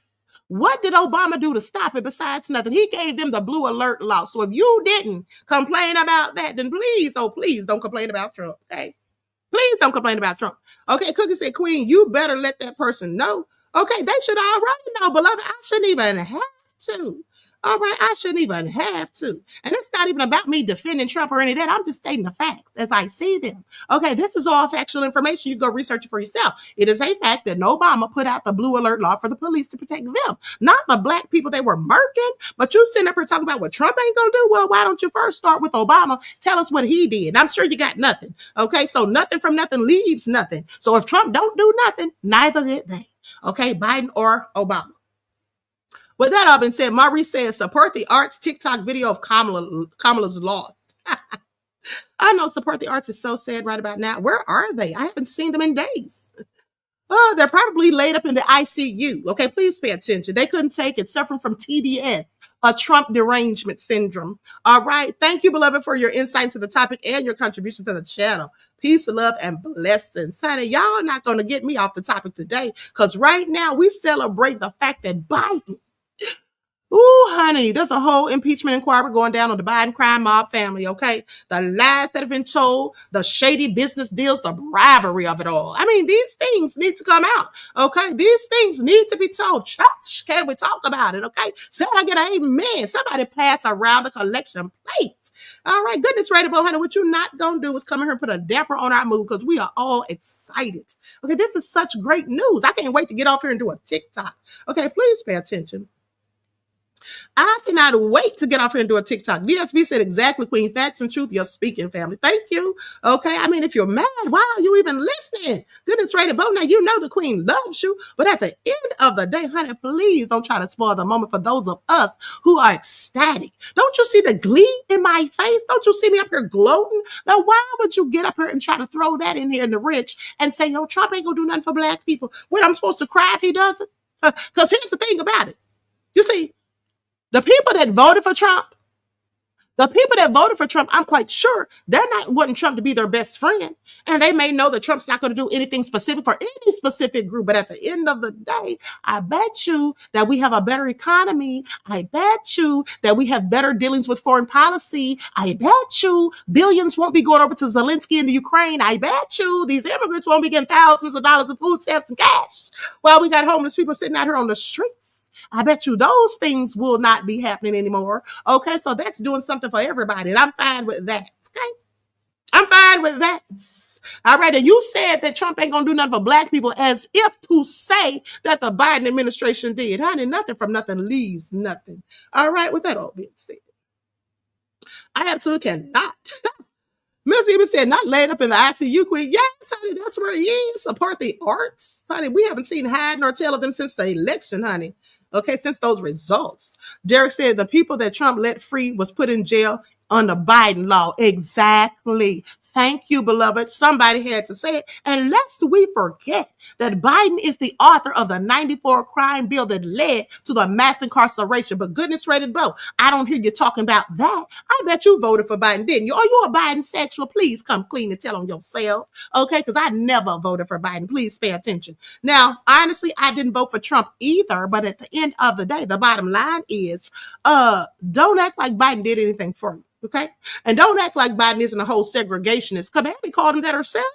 what did Obama do to stop it besides nothing? He gave them the blue alert law. So if you didn't complain about that, then please, oh, please don't complain about Trump, okay? Please don't complain about Trump. Okay, Cookie said, Queen, you better let that person know. Okay, they should already know, beloved. I shouldn't even have to. All right, I shouldn't even have to. And it's not even about me defending Trump or any of that. I'm just stating the facts as I see them. Okay, this is all factual information. You go research it for yourself. It is a fact that Obama put out the blue alert law for the police to protect them, not the black people they were murking. But you sitting up here talking about what Trump ain't gonna do. Well, why don't you first start with Obama? Tell us what he did. I'm sure you got nothing. Okay, so nothing from nothing leaves nothing. So if Trump don't do nothing, neither did they. Okay, Biden or Obama. With that all been said, Maurice says, support the arts TikTok video of Kamala's loss. I know support the arts is so sad right about now. Where are they? I haven't seen them in days. Oh, they're probably laid up in the ICU. Okay, please pay attention. They couldn't take it, suffering from TDS, a Trump derangement syndrome. All right. Thank you, beloved, for your insight into the topic and your contribution to the channel. Peace, love, and blessings. Honey, y'all not going to get me off the topic today because right now we celebrate the fact that Biden, ooh, honey, there's a whole impeachment inquiry going down on the Biden crime mob family, okay? The lies that have been told, the shady business deals, the bribery of it all. I mean, these things need to come out, okay? These things need to be told. Church, can we talk about it, okay? Said I get an amen. Somebody pass around the collection plate. All right, goodness, Radable, honey, what you're not going to do is come here and put a damper on our mood because we are all excited. Okay, this is such great news. I can't wait to get off here and do a TikTok. Okay, please pay attention. I cannot wait to get off here and do a TikTok. DSB said exactly, Queen. Facts and truth, you're speaking, family. Thank you. Okay, I mean, if you're mad, why are you even listening? Goodness, Rated Bo. Now, you know the Queen loves you, but at the end of the day, honey, please don't try to spoil the moment for those of us who are ecstatic. Don't you see the glee in my face? Don't you see me up here gloating? Now, why would you get up here and try to throw that in here in the rich and say, no, Trump ain't gonna do nothing for black people? What, I'm supposed to cry if he doesn't? Because here's the thing about it. You see, the people that voted for Trump, I'm quite sure they're not wanting Trump to be their best friend. And they may know that Trump's not going to do anything specific for any specific group. But at the end of the day, I bet you that we have a better economy. I bet you that we have better dealings with foreign policy. I bet you billions won't be going over to Zelensky in the Ukraine. I bet you these immigrants won't be getting thousands of dollars of food stamps and cash while we got homeless people sitting out here on the streets. I bet you those things will not be happening anymore. Okay, so that's doing something for everybody, and I'm fine with that. Okay, I'm fine with that. All right, and you said that Trump ain't gonna do nothing for black people, as if to say that the Biden administration did. Honey, nothing from nothing leaves nothing. All right, with that all being said, I absolutely cannot. Miss even said, not laid up in the ICU, Queen. Yes, honey, that's where he is. Support the arts. Honey, we haven't seen hide nor tail of them since the election, honey. Okay, since those results. Derek said the people that Trump let free was put in jail under Biden law. Exactly. Thank you, beloved. Somebody had to say it. And lest we forget that Biden is the author of the 94 crime bill that led to the mass incarceration. But goodness, Rated Bo, I don't hear you talking about that. I bet you voted for Biden, didn't you? Are you a Biden sexual? Please come clean and tell on yourself. Okay, because I never voted for Biden. Please pay attention. Now, honestly, I didn't vote for Trump either. But at the end of the day, the bottom line is, don't act like Biden did anything for you. Okay, and don't act like Biden isn't a whole segregationist. Kabami called him that herself.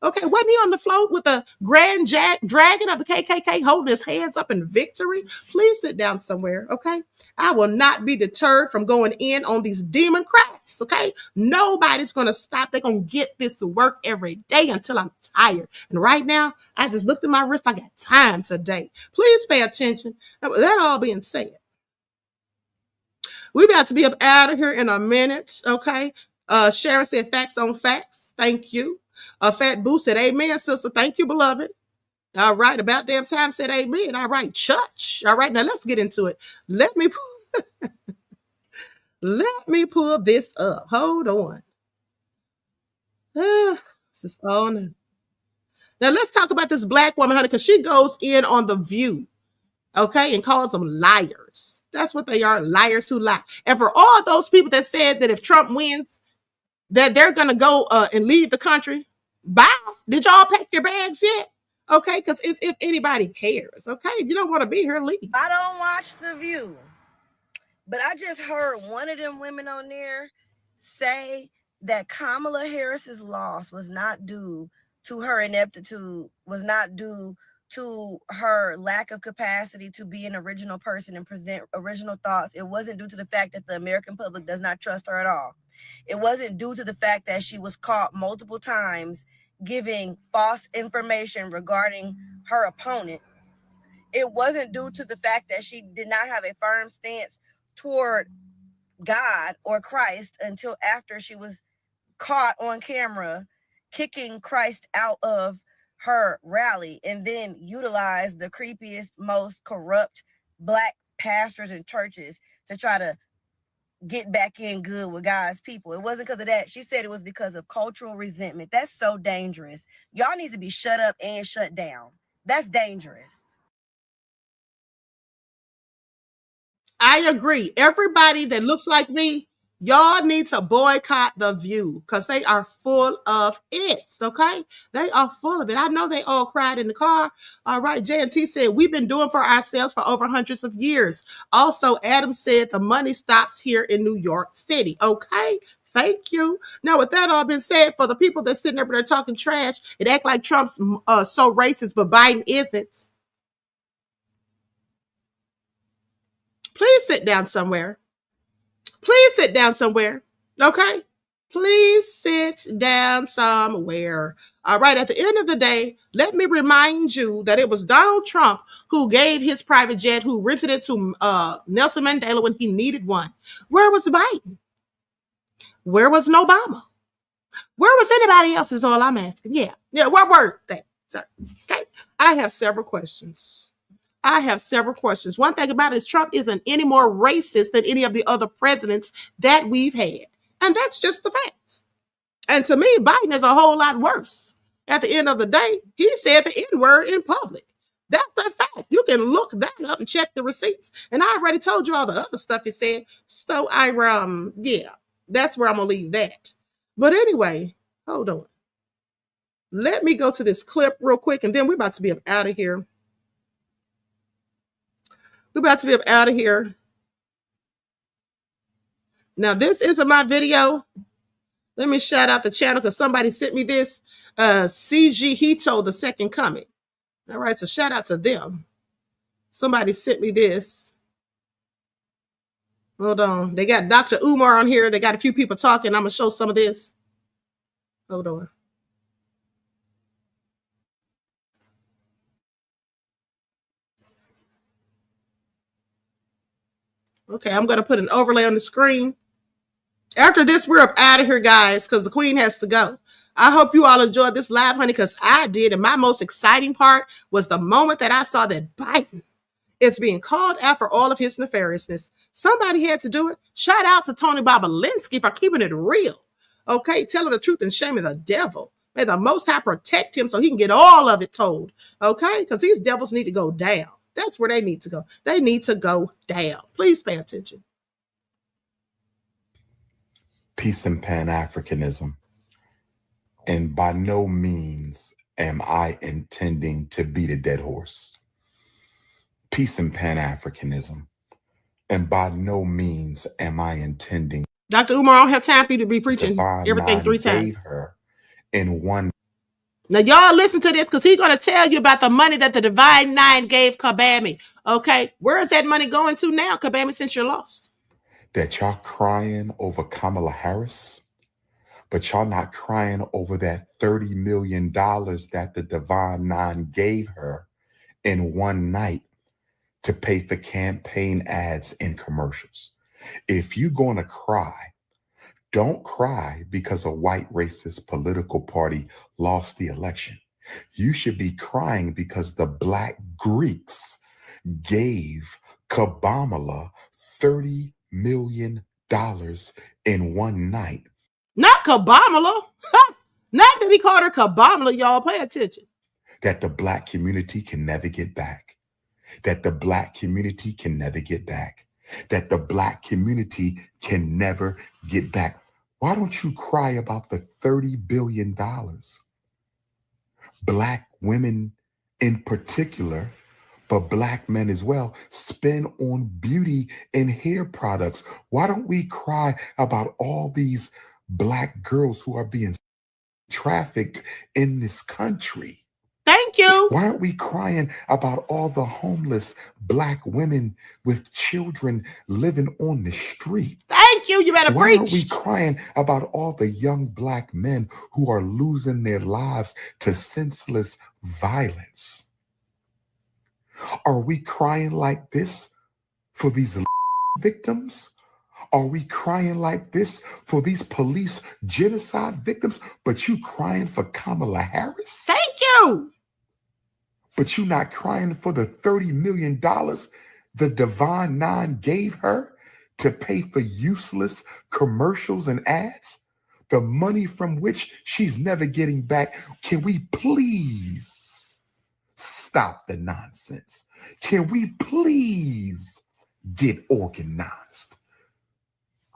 Okay, wasn't he on the float with the grand dragon of the KKK holding his hands up in victory? Please sit down somewhere, okay? I will not be deterred from going in on these Democrats, okay? Nobody's going to stop. They're going to get this to work every day until I'm tired. And right now, I just looked at my wrist. I got time today. Please pay attention. That all being said, we about to be up out of here in a minute, okay? Sharon said facts on facts. Thank you. Fat Boo said amen, sister. Thank you, beloved. All right, about damn time said amen. All right, church. All right, now let's get into it. Let me pull this up. Hold on. This is on. Now let's talk about this black woman, honey, because she goes in on The View. Okay, and calls them liars. That's what they are, liars who lie. And for all those people that said that if Trump wins, that they're going to go and leave the country, bye. Did y'all pack your bags yet? Okay, because it's if anybody cares. Okay, if you don't want to be here, leave. I don't watch The View, but I just heard one of them women on there say that Kamala Harris's loss was not due to her ineptitude, was not due to her lack of capacity to be an original person and present original thoughts. It wasn't due to the fact that the American public does not trust her at all. It wasn't due to the fact that she was caught multiple times giving false information regarding her opponent. It wasn't due to the fact that she did not have a firm stance toward God or Christ until after she was caught on camera kicking Christ out of her rally, and then utilized the creepiest, most corrupt Black pastors and churches to try to get back in good with God's people. It wasn't because of that. She said it was because of cultural resentment. That's so dangerous. Y'all need to be shut up and shut down. That's dangerous. I agree. Everybody that looks like me, y'all need to boycott The View because they are full of it. Okay? They are full of it. I know they all cried in the car. All right. J&T said, we've been doing for ourselves for over hundreds of years. Also, Adam said the money stops here in New York City. Okay? Thank you. Now, with that all been said, for the people that's sitting up there talking trash and act like Trump's so racist, but Biden isn't, please sit down somewhere. Please sit down somewhere. Okay? Please sit down somewhere. All right. At the end of the day, let me remind you that it was Donald Trump who gave his private jet, who rented it to Nelson Mandela when he needed one. Where was Biden? Where was Obama? Where was anybody else is all I'm asking. Yeah. Where were they? Okay. I have several questions. One thing about it is Trump isn't any more racist than any of the other presidents that we've had. And that's just the fact. And to me, Biden is a whole lot worse. At the end of the day, he said the N-word in public. That's a fact. You can look that up and check the receipts. And I already told you all the other stuff he said. So yeah, that's where I'm going to leave that. But anyway, hold on. Let me go to this clip real quick, and then we're about to be out of here. Now, this isn't my video. Let me shout out the channel because somebody sent me this. CG Hito, the second coming. All right, so shout out to them. Somebody sent me this. Hold on. They got Dr. Umar on here. They got a few people talking. I'm going to show some of this. Hold on. Okay, I'm going to put an overlay on the screen. After this, we're up out of here, guys, because the queen has to go. I hope you all enjoyed this live, honey, because I did. And my most exciting part was the moment that I saw that Biden is being called out for all of his nefariousness. Somebody had to do it. Shout out to Tony Bobulinski for keeping it real. Okay, telling the truth and shaming the devil. May the Most High protect him so he can get all of it told. Okay, because these devils need to go down. That's where they need to go. They need to go down. Please pay attention. Peace and Pan-Africanism. And by no means am I intending to beat a dead horse. Peace and Pan-Africanism. And by no means am I intending. Dr. Umar, I don't have time for you to be preaching everything 3 times. Her in one. Now, y'all listen to this because he's going to tell you about the money that the Divine Nine gave Kabami. Okay, where is that money going to now, Kabami, since you're lost? That y'all crying over Kamala Harris, but y'all not crying over that $30 million that the Divine Nine gave her in one night to pay for campaign ads and commercials. If you're going to cry, don't cry because a white racist political party lost the election. You should be crying because the Black Greeks gave Kamala $30 million in one night. Not Kamala. Not that he called her Kamala, y'all. Pay attention. That the Black community can never get back. That the Black community can never get back. That the Black community can never get back. Why don't you cry about the $30 billion Black women in particular, but Black men as well, spend on beauty and hair products? Why don't we cry about all these Black girls who are being trafficked in this country? Thank you. Why aren't we crying about all the homeless Black women with children living on the street? Thank you. You better Why aren't we preach. crying about all the young Black men who are losing their lives to senseless violence? Are we crying like this for these victims? Are we crying like this for these police genocide victims? But you crying for Kamala Harris? Thank you. But you not crying for the $30 million the Divine Nine gave her to pay for useless commercials and ads? The money from which she's never getting back. Can we please stop the nonsense? Can we please get organized?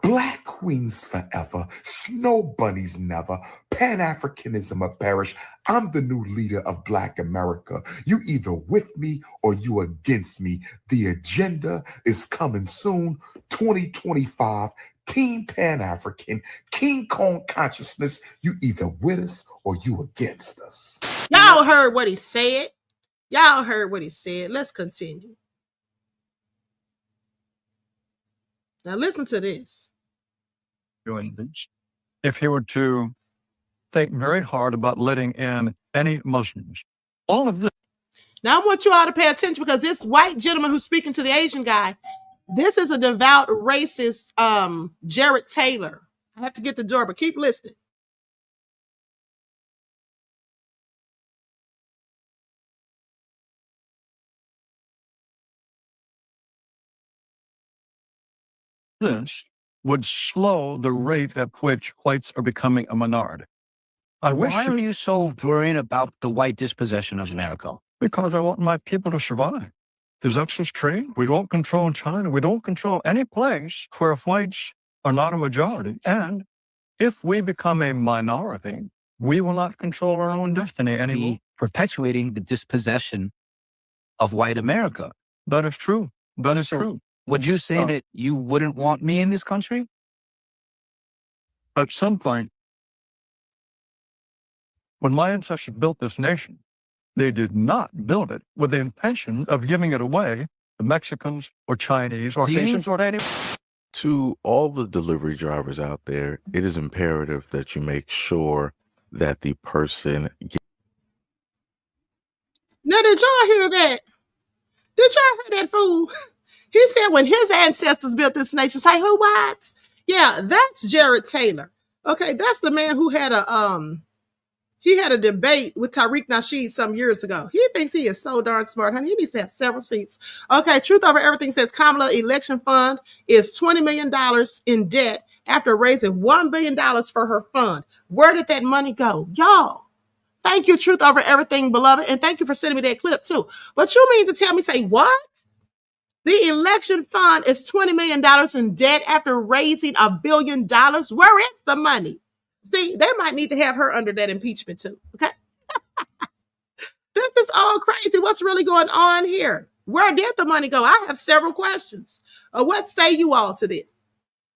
Black queens forever, snow bunnies never, Pan-Africanism a perish. I'm the new leader of Black America. You either with me or you against me. The agenda is coming soon, 2025, Team Pan-African, King Kong consciousness. You either with us or you against us. Y'all heard what he said. Y'all heard what he said. Let's continue. Now listen to this. If he were to think very hard about letting in any Muslims, all of this. Now I want you all to pay attention because this white gentleman who's speaking to the Asian guy, this is a devout racist, Jared Taylor. I have to get the door, but keep listening. This would slow the rate at which whites are becoming a minority. Why are you so worried about the white dispossession of America? Because I want my people to survive. There's excess trade. We don't control China. We don't control any place where whites are not a majority. And if we become a minority, we will not control our own destiny anymore. Perpetuating the dispossession of white America. That is true. That is true. Would you say that you wouldn't want me in this country? At some point, when my ancestors built this nation, they did not build it with the intention of giving it away to Mexicans or Chinese or Haitians or anyone. To all the delivery drivers out there, it is imperative that you make sure that the person gets. Now, did y'all hear that? Did y'all hear that fool? He said when his ancestors built this nation, say who whites? Yeah, that's Jared Taylor. Okay, that's the man who had a debate with Tariq Nasheed some years ago. He thinks he is so darn smart, honey. He needs to have several seats. Okay, Truth Over Everything says Kamala election fund is $20 million in debt after raising $1 billion for her fund. Where did that money go? Y'all. Thank you, Truth Over Everything, beloved. And thank you for sending me that clip too. But you mean to tell me, say what? The election fund is $20 million in debt after raising $1 billion. Where is the money? See, they might need to have her under that impeachment too. Okay. This is all crazy. What's really going on here? Where did the money go? I have several questions. What say you all to this?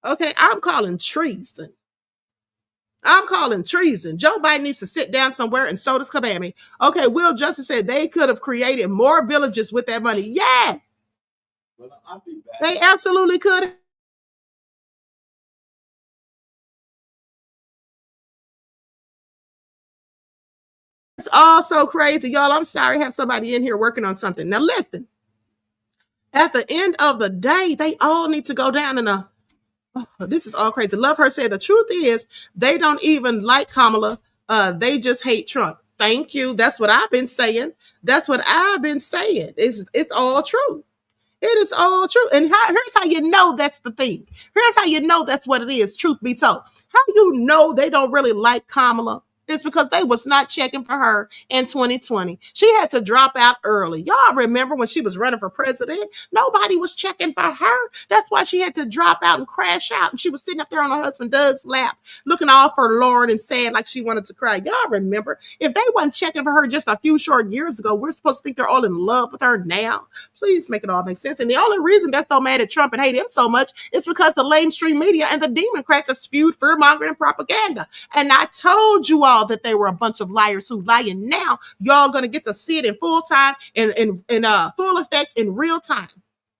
Okay, I'm calling treason. I'm calling treason. Joe Biden needs to sit down somewhere and so does Kabami. Okay, Will Justice said they could have created more villages with that money. Yes. They absolutely could. It's all so crazy, y'all. I'm sorry I have somebody in here working on something. Now listen, at the end of the day, they all need to go down in a, this is all crazy. Love Her said the truth is they don't even like Kamala. They just hate Trump. Thank you. That's what I've been saying. That's what I've been saying. It's all true. It is all true. And here's how you know that's the thing. Here's how you know that's what it is, truth be told. How you know they don't really like Kamala? It's because they was not checking for her in 2020. She had to drop out early. Y'all remember when she was running for president? Nobody was checking for her. That's why she had to drop out and crash out. And she was sitting up there on her husband Doug's lap, looking all forlorn and sad like she wanted to cry. Y'all remember? If they wasn't checking for her just a few short years ago, we're supposed to think they're all in love with her now. Please make it all make sense. And the only reason they're so mad at Trump and hate him so much is because the lamestream media and the Democrats have spewed fear-mongering and propaganda. And I told you all saw that they were a bunch of liars who lie. And now y'all going to get to see it in full time, in full effect in real time.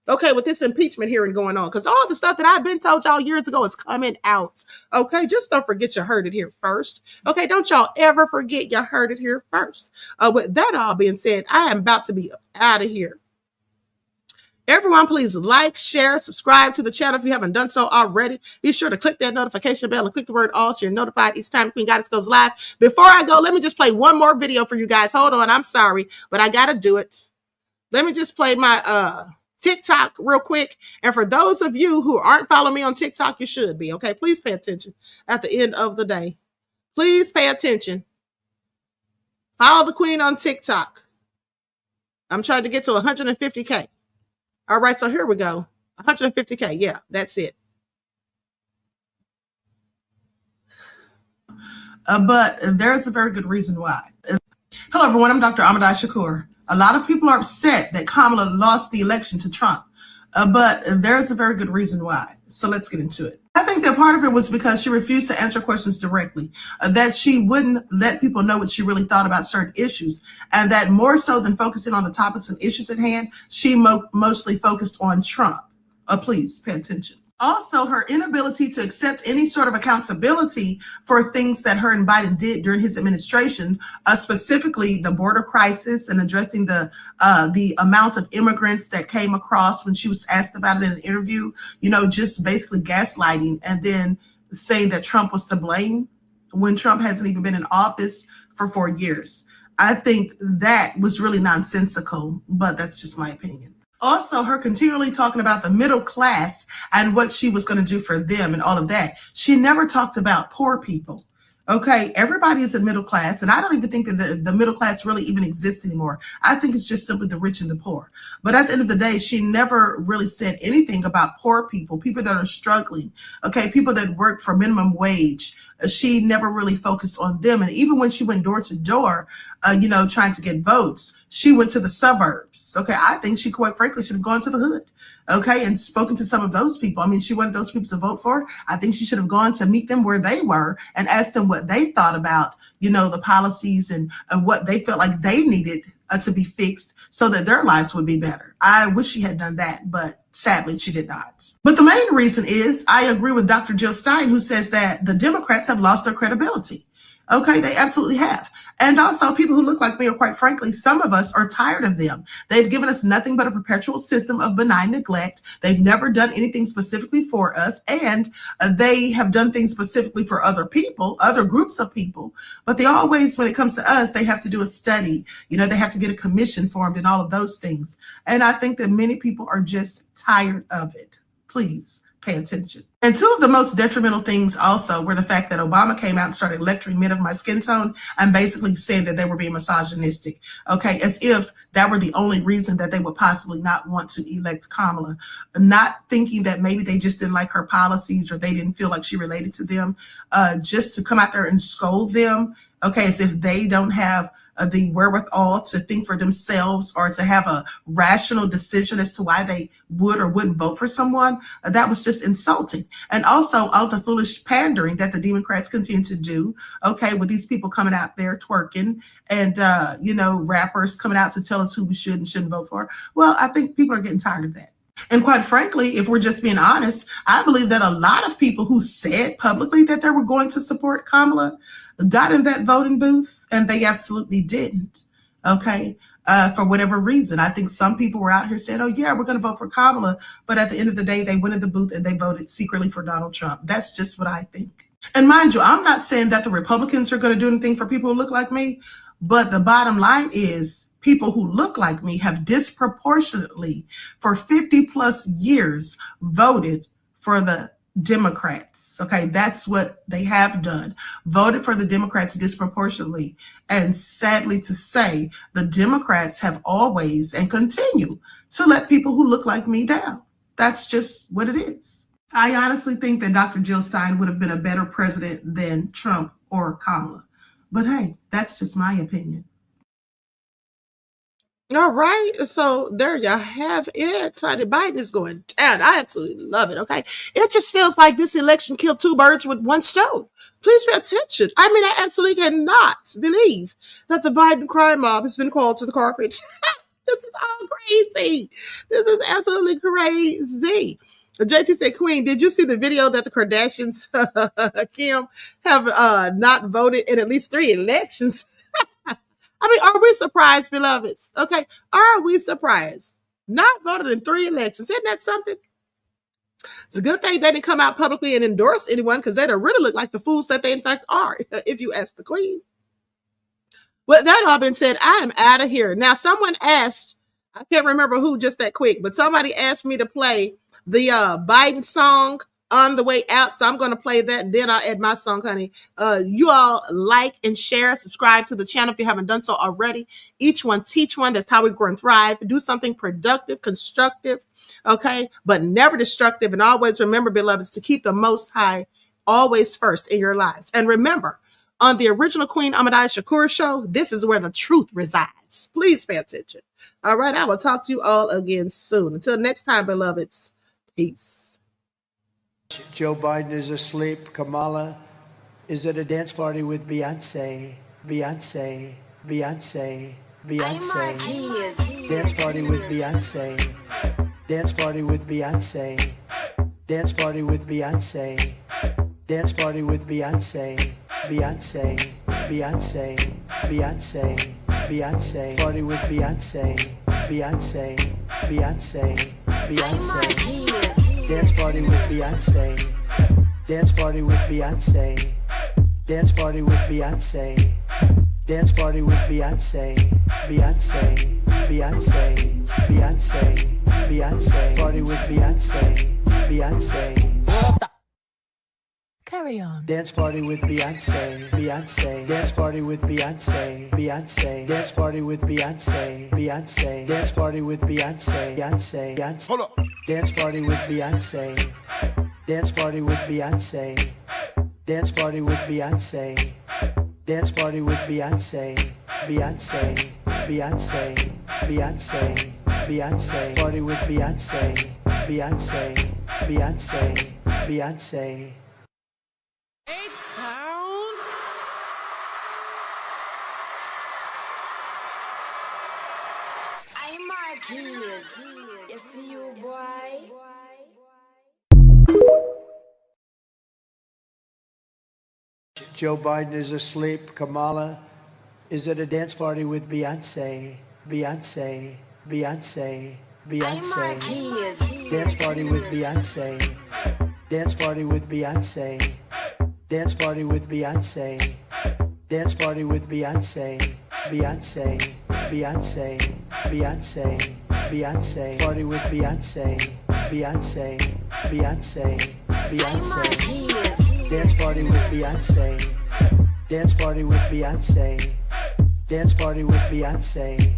Okay, with this impeachment hearing going on, because all the stuff that I've been told y'all years ago is coming out. Okay, just don't forget you heard it here first. Okay, don't y'all ever forget you heard it here first. With that all being said, I am about to be out of here. Everyone, please like, share, subscribe to the channel if you haven't done so already. Be sure to click that notification bell and click the word all so you're notified each time Queen Goddess goes live. Before I go, let me just play one more video for you guys. Hold on, I'm sorry, but I got to do it. Let me just play my TikTok real quick. And for those of you who aren't following me on TikTok, you should be. Okay, please pay attention at the end of the day. Please pay attention. Follow the Queen on TikTok. I'm trying to get to 150K. All right, so here we go. 150K. Yeah, that's it. But there's a very good reason why. Hello, everyone. I'm Dr. Ahmadiyyah Shakur. A lot of people are upset that Kamala lost the election to Trump, but there's a very good reason why. So let's get into it. I think that part of it was because she refused to answer questions directly, that she wouldn't let people know what she really thought about certain issues, and that more so than focusing on the topics and issues at hand, she mostly focused on Trump. Please pay attention. Also, her inability to accept any sort of accountability for things that her and Biden did during his administration, specifically the border crisis and addressing the amount of immigrants that came across when she was asked about it in an interview, you know, just basically gaslighting and then saying that Trump was to blame when Trump hasn't even been in office for 4 years. I think that was really nonsensical, but that's just my opinion. Also, her continually talking about the middle class and what she was going to do for them and all of that. She never talked about poor people. Okay, everybody is in middle class, and I don't even think that the middle class really even exists anymore. I think it's just simply the rich and the poor. But at the end of the day, she never really said anything about poor people, people that are struggling, okay, people that work for minimum wage. She never really focused on them. And even when she went door to door, you know, trying to get votes, she went to the suburbs. Okay, I think she quite frankly should have gone to the hood. Okay, and spoken to some of those people. I mean, she wanted those people to vote for her. I think she should have gone to meet them where they were and asked them what they thought about, you know, the policies and what they felt like they needed to be fixed so that their lives would be better. I wish she had done that, but sadly she did not. But the main reason is I agree with Dr. Jill Stein, who says that the Democrats have lost their credibility. Okay, they absolutely have. And also people who look like me, or quite frankly, some of us are tired of them. They've given us nothing but a perpetual system of benign neglect. They've never done anything specifically for us. And they have done things specifically for other people, other groups of people. But they always, when it comes to us, they have to do a study. You know, they have to get a commission formed and all of those things. And I think that many people are just tired of it. Please pay attention. And two of the most detrimental things also were the fact that Obama came out and started lecturing men of my skin tone and basically saying that they were being misogynistic, okay, as if that were the only reason that they would possibly not want to elect Kamala, not thinking that maybe they just didn't like her policies or they didn't feel like she related to them, just to come out there and scold them, okay, as if they don't have the wherewithal to think for themselves or to have a rational decision as to why they would or wouldn't vote for someone. That was just insulting. And also all the foolish pandering that the Democrats continue to do, okay, with these people coming out there twerking and, you know, rappers coming out to tell us who we should and shouldn't vote for. Well, I think people are getting tired of that. And quite frankly, if we're just being honest, I believe that a lot of people who said publicly that they were going to support Kamala got in that voting booth and they absolutely didn't. Okay. For whatever reason, I think some people were out here saying, oh yeah, we're going to vote for Kamala. But at the end of the day, they went in the booth and they voted secretly for Donald Trump. That's just what I think. And mind you, I'm not saying that the Republicans are going to do anything for people who look like me, but the bottom line is people who look like me have disproportionately for 50 plus years voted for the Democrats. Okay, that's what they have done. Voted for the Democrats disproportionately. And sadly to say, the Democrats have always and continue to let people who look like me down. That's just what it is. I honestly think that Dr. Jill Stein would have been a better president than Trump or Kamala. But hey, that's just my opinion. All right. So there you have it. Honey, Biden is going down. I absolutely love it. Okay. It just feels like this election killed two birds with one stone. Please pay attention. I mean, I absolutely cannot believe that the Biden crime mob has been called to the carpet. This is all crazy. This is absolutely crazy. JT said, Queen, did you see the video that the Kardashians, Kim, have not voted in at least 3 elections? I mean, are we surprised, beloveds? Okay, are we surprised? Not voted in 3 elections. Isn't that something? It's a good thing they didn't come out publicly and endorse anyone, because they'd really look like the fools that they in fact are, if you ask the Queen. With that all been said, I am out of here. Now, someone asked, I can't remember who just that quick, but somebody asked me to play the Biden song On the Way Out. So I'm going to play that, and then I'll add my song, honey. You all like and share, subscribe to the channel if you haven't done so already. Each one, teach one. That's how we grow and thrive. Do something productive, constructive, okay, but never destructive. And always remember, beloveds, to keep the Most High always first in your lives. And remember, on the original Queen Ahmadiyyah Shakur show, this is where the truth resides. Please pay attention. All right, I will talk to you all again soon. Until next time, beloveds, peace. Joe Biden is asleep. Kamala is at a dance party with Beyonce. Beyonce. Beyonce. Beyonce. Dance party with Beyonce. Dance party with Beyonce. Dance party with Beyonce. Dance party with Beyonce. Beyonce. Beyonce. Beyonce. Beyonce. Party with Beyonce. Beyonce. Beyonce. Beyonce. Dance party with Beyonce. Dance party with Beyonce. Dance party with Beyonce. Dance party with Beyonce. Beyonce. Beyonce. Beyonce. Beyonce. Party with Beyonce. Beyonce. Carry on. Dance party with Beyonce. Beyonce. Dance party with Beyonce. Beyonce. Dance party with Beyonce. Beyonce. Dance party with Beyonce. Beyonce. Beyonce. Hold up. Dance party with Beyonce. Dance party with Beyonce. Dance party with Beyonce. Dance party with Beyonce. Beyonce. Beyonce. Beyonce. Beyonce. Party with Beyonce. Beyonce. Beyonce. Beyonce. H-Town. I'm my kids. Yes to you, boy. Joe Biden is asleep. Kamala is at a dance party with Beyonce. Beyonce. Beyonce. Beyonce. Dance party with Beyonce. Dance party with Beyonce. Dance party with Beyonce. Dance party with Beyonce. Beyonce. Beyonce. Beyonce. Beyonce. Party with Beyonce. Beyonce. Beyonce. Beyonce. Dance party with Beyonce. Dance party with Beyonce. Dance party with Beyonce.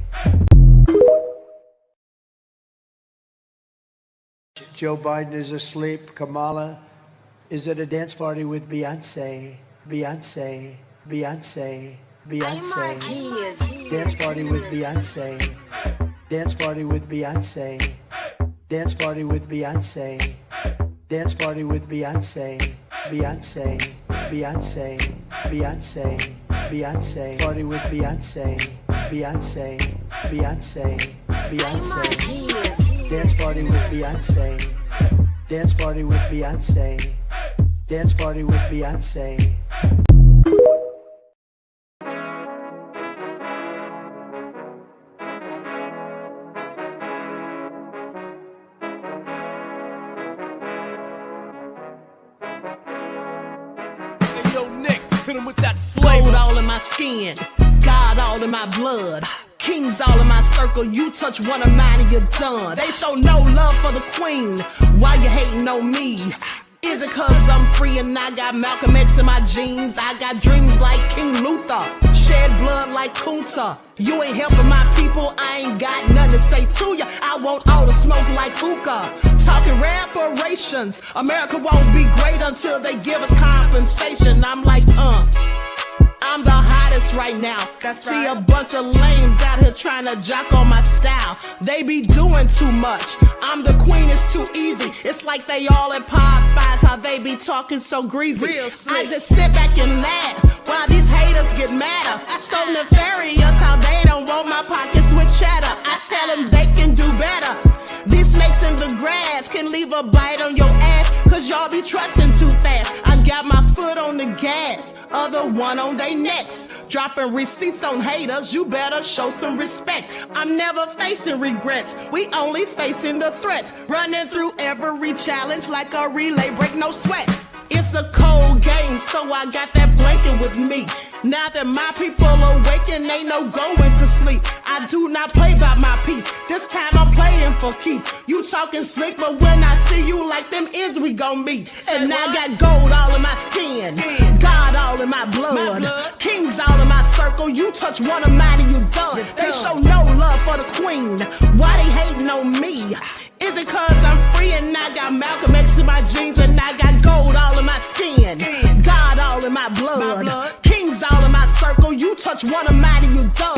Joe Biden is asleep. Kamala is at a dance party with Beyonce. Beyonce. Beyonce. Beyonce. Dance party with Beyonce. Dance party with Beyonce. Dance party with Beyonce. Dance party with Beyonce. Beyonce. Beyonce. Beyonce. Beyonce. Party with Beyonce. Beyonce. Beyonce. Beyonce. Dance party with Beyonce. Dance party with Beyonce. Dance party with Beyonce. Gold all in my skin, God all in my blood, kings all in my circle. You touch one of mine and you're done. They show no love for the queen. Why you hating on me? Is it cause I'm free and I got Malcolm X in my jeans? I got dreams like King Luther, shed blood like Kunta. You ain't helping my people, I ain't got nothing to say to ya. I want all the smoke like hookah. Talking reparations, America won't be great until they give us compensation. I'm like, I'm the hottest hottest right now. See a bunch of lames out here trying to jock on my style. They be doing too much. I'm the queen, it's too easy. It's like they all at Popeyes, how they be talking so greasy. I just sit back and laugh while these haters get madder. So nefarious how they don't want my pockets with cheddar. I tell them they can do better. These snakes in the grass can leave a bite on your ass, cause y'all be trusting too fast. I got my foot on the gas, other one on they necks. Dropping receipts on haters, you better show some respect. I'm never facing regrets, we only facing the threats. Running through every challenge like a relay, break no sweat. It's a cold game, so I got that blanket with me. Now that my people awaken, ain't no going to sleep. I do not play by my piece. This time I'm playing for keeps. You talking slick, but when I see you like them ends, we gon' meet. And I got gold all in my skin, God all in my blood, kings all in my circle. You touch one of mine and you done. They show no love for the queen. Why they hating on me? Is it cause I'm free and I got Malcolm X in my jeans and I got gold all in my skin, God all in my blood, kings all in my circle. You touch one of mine and you done.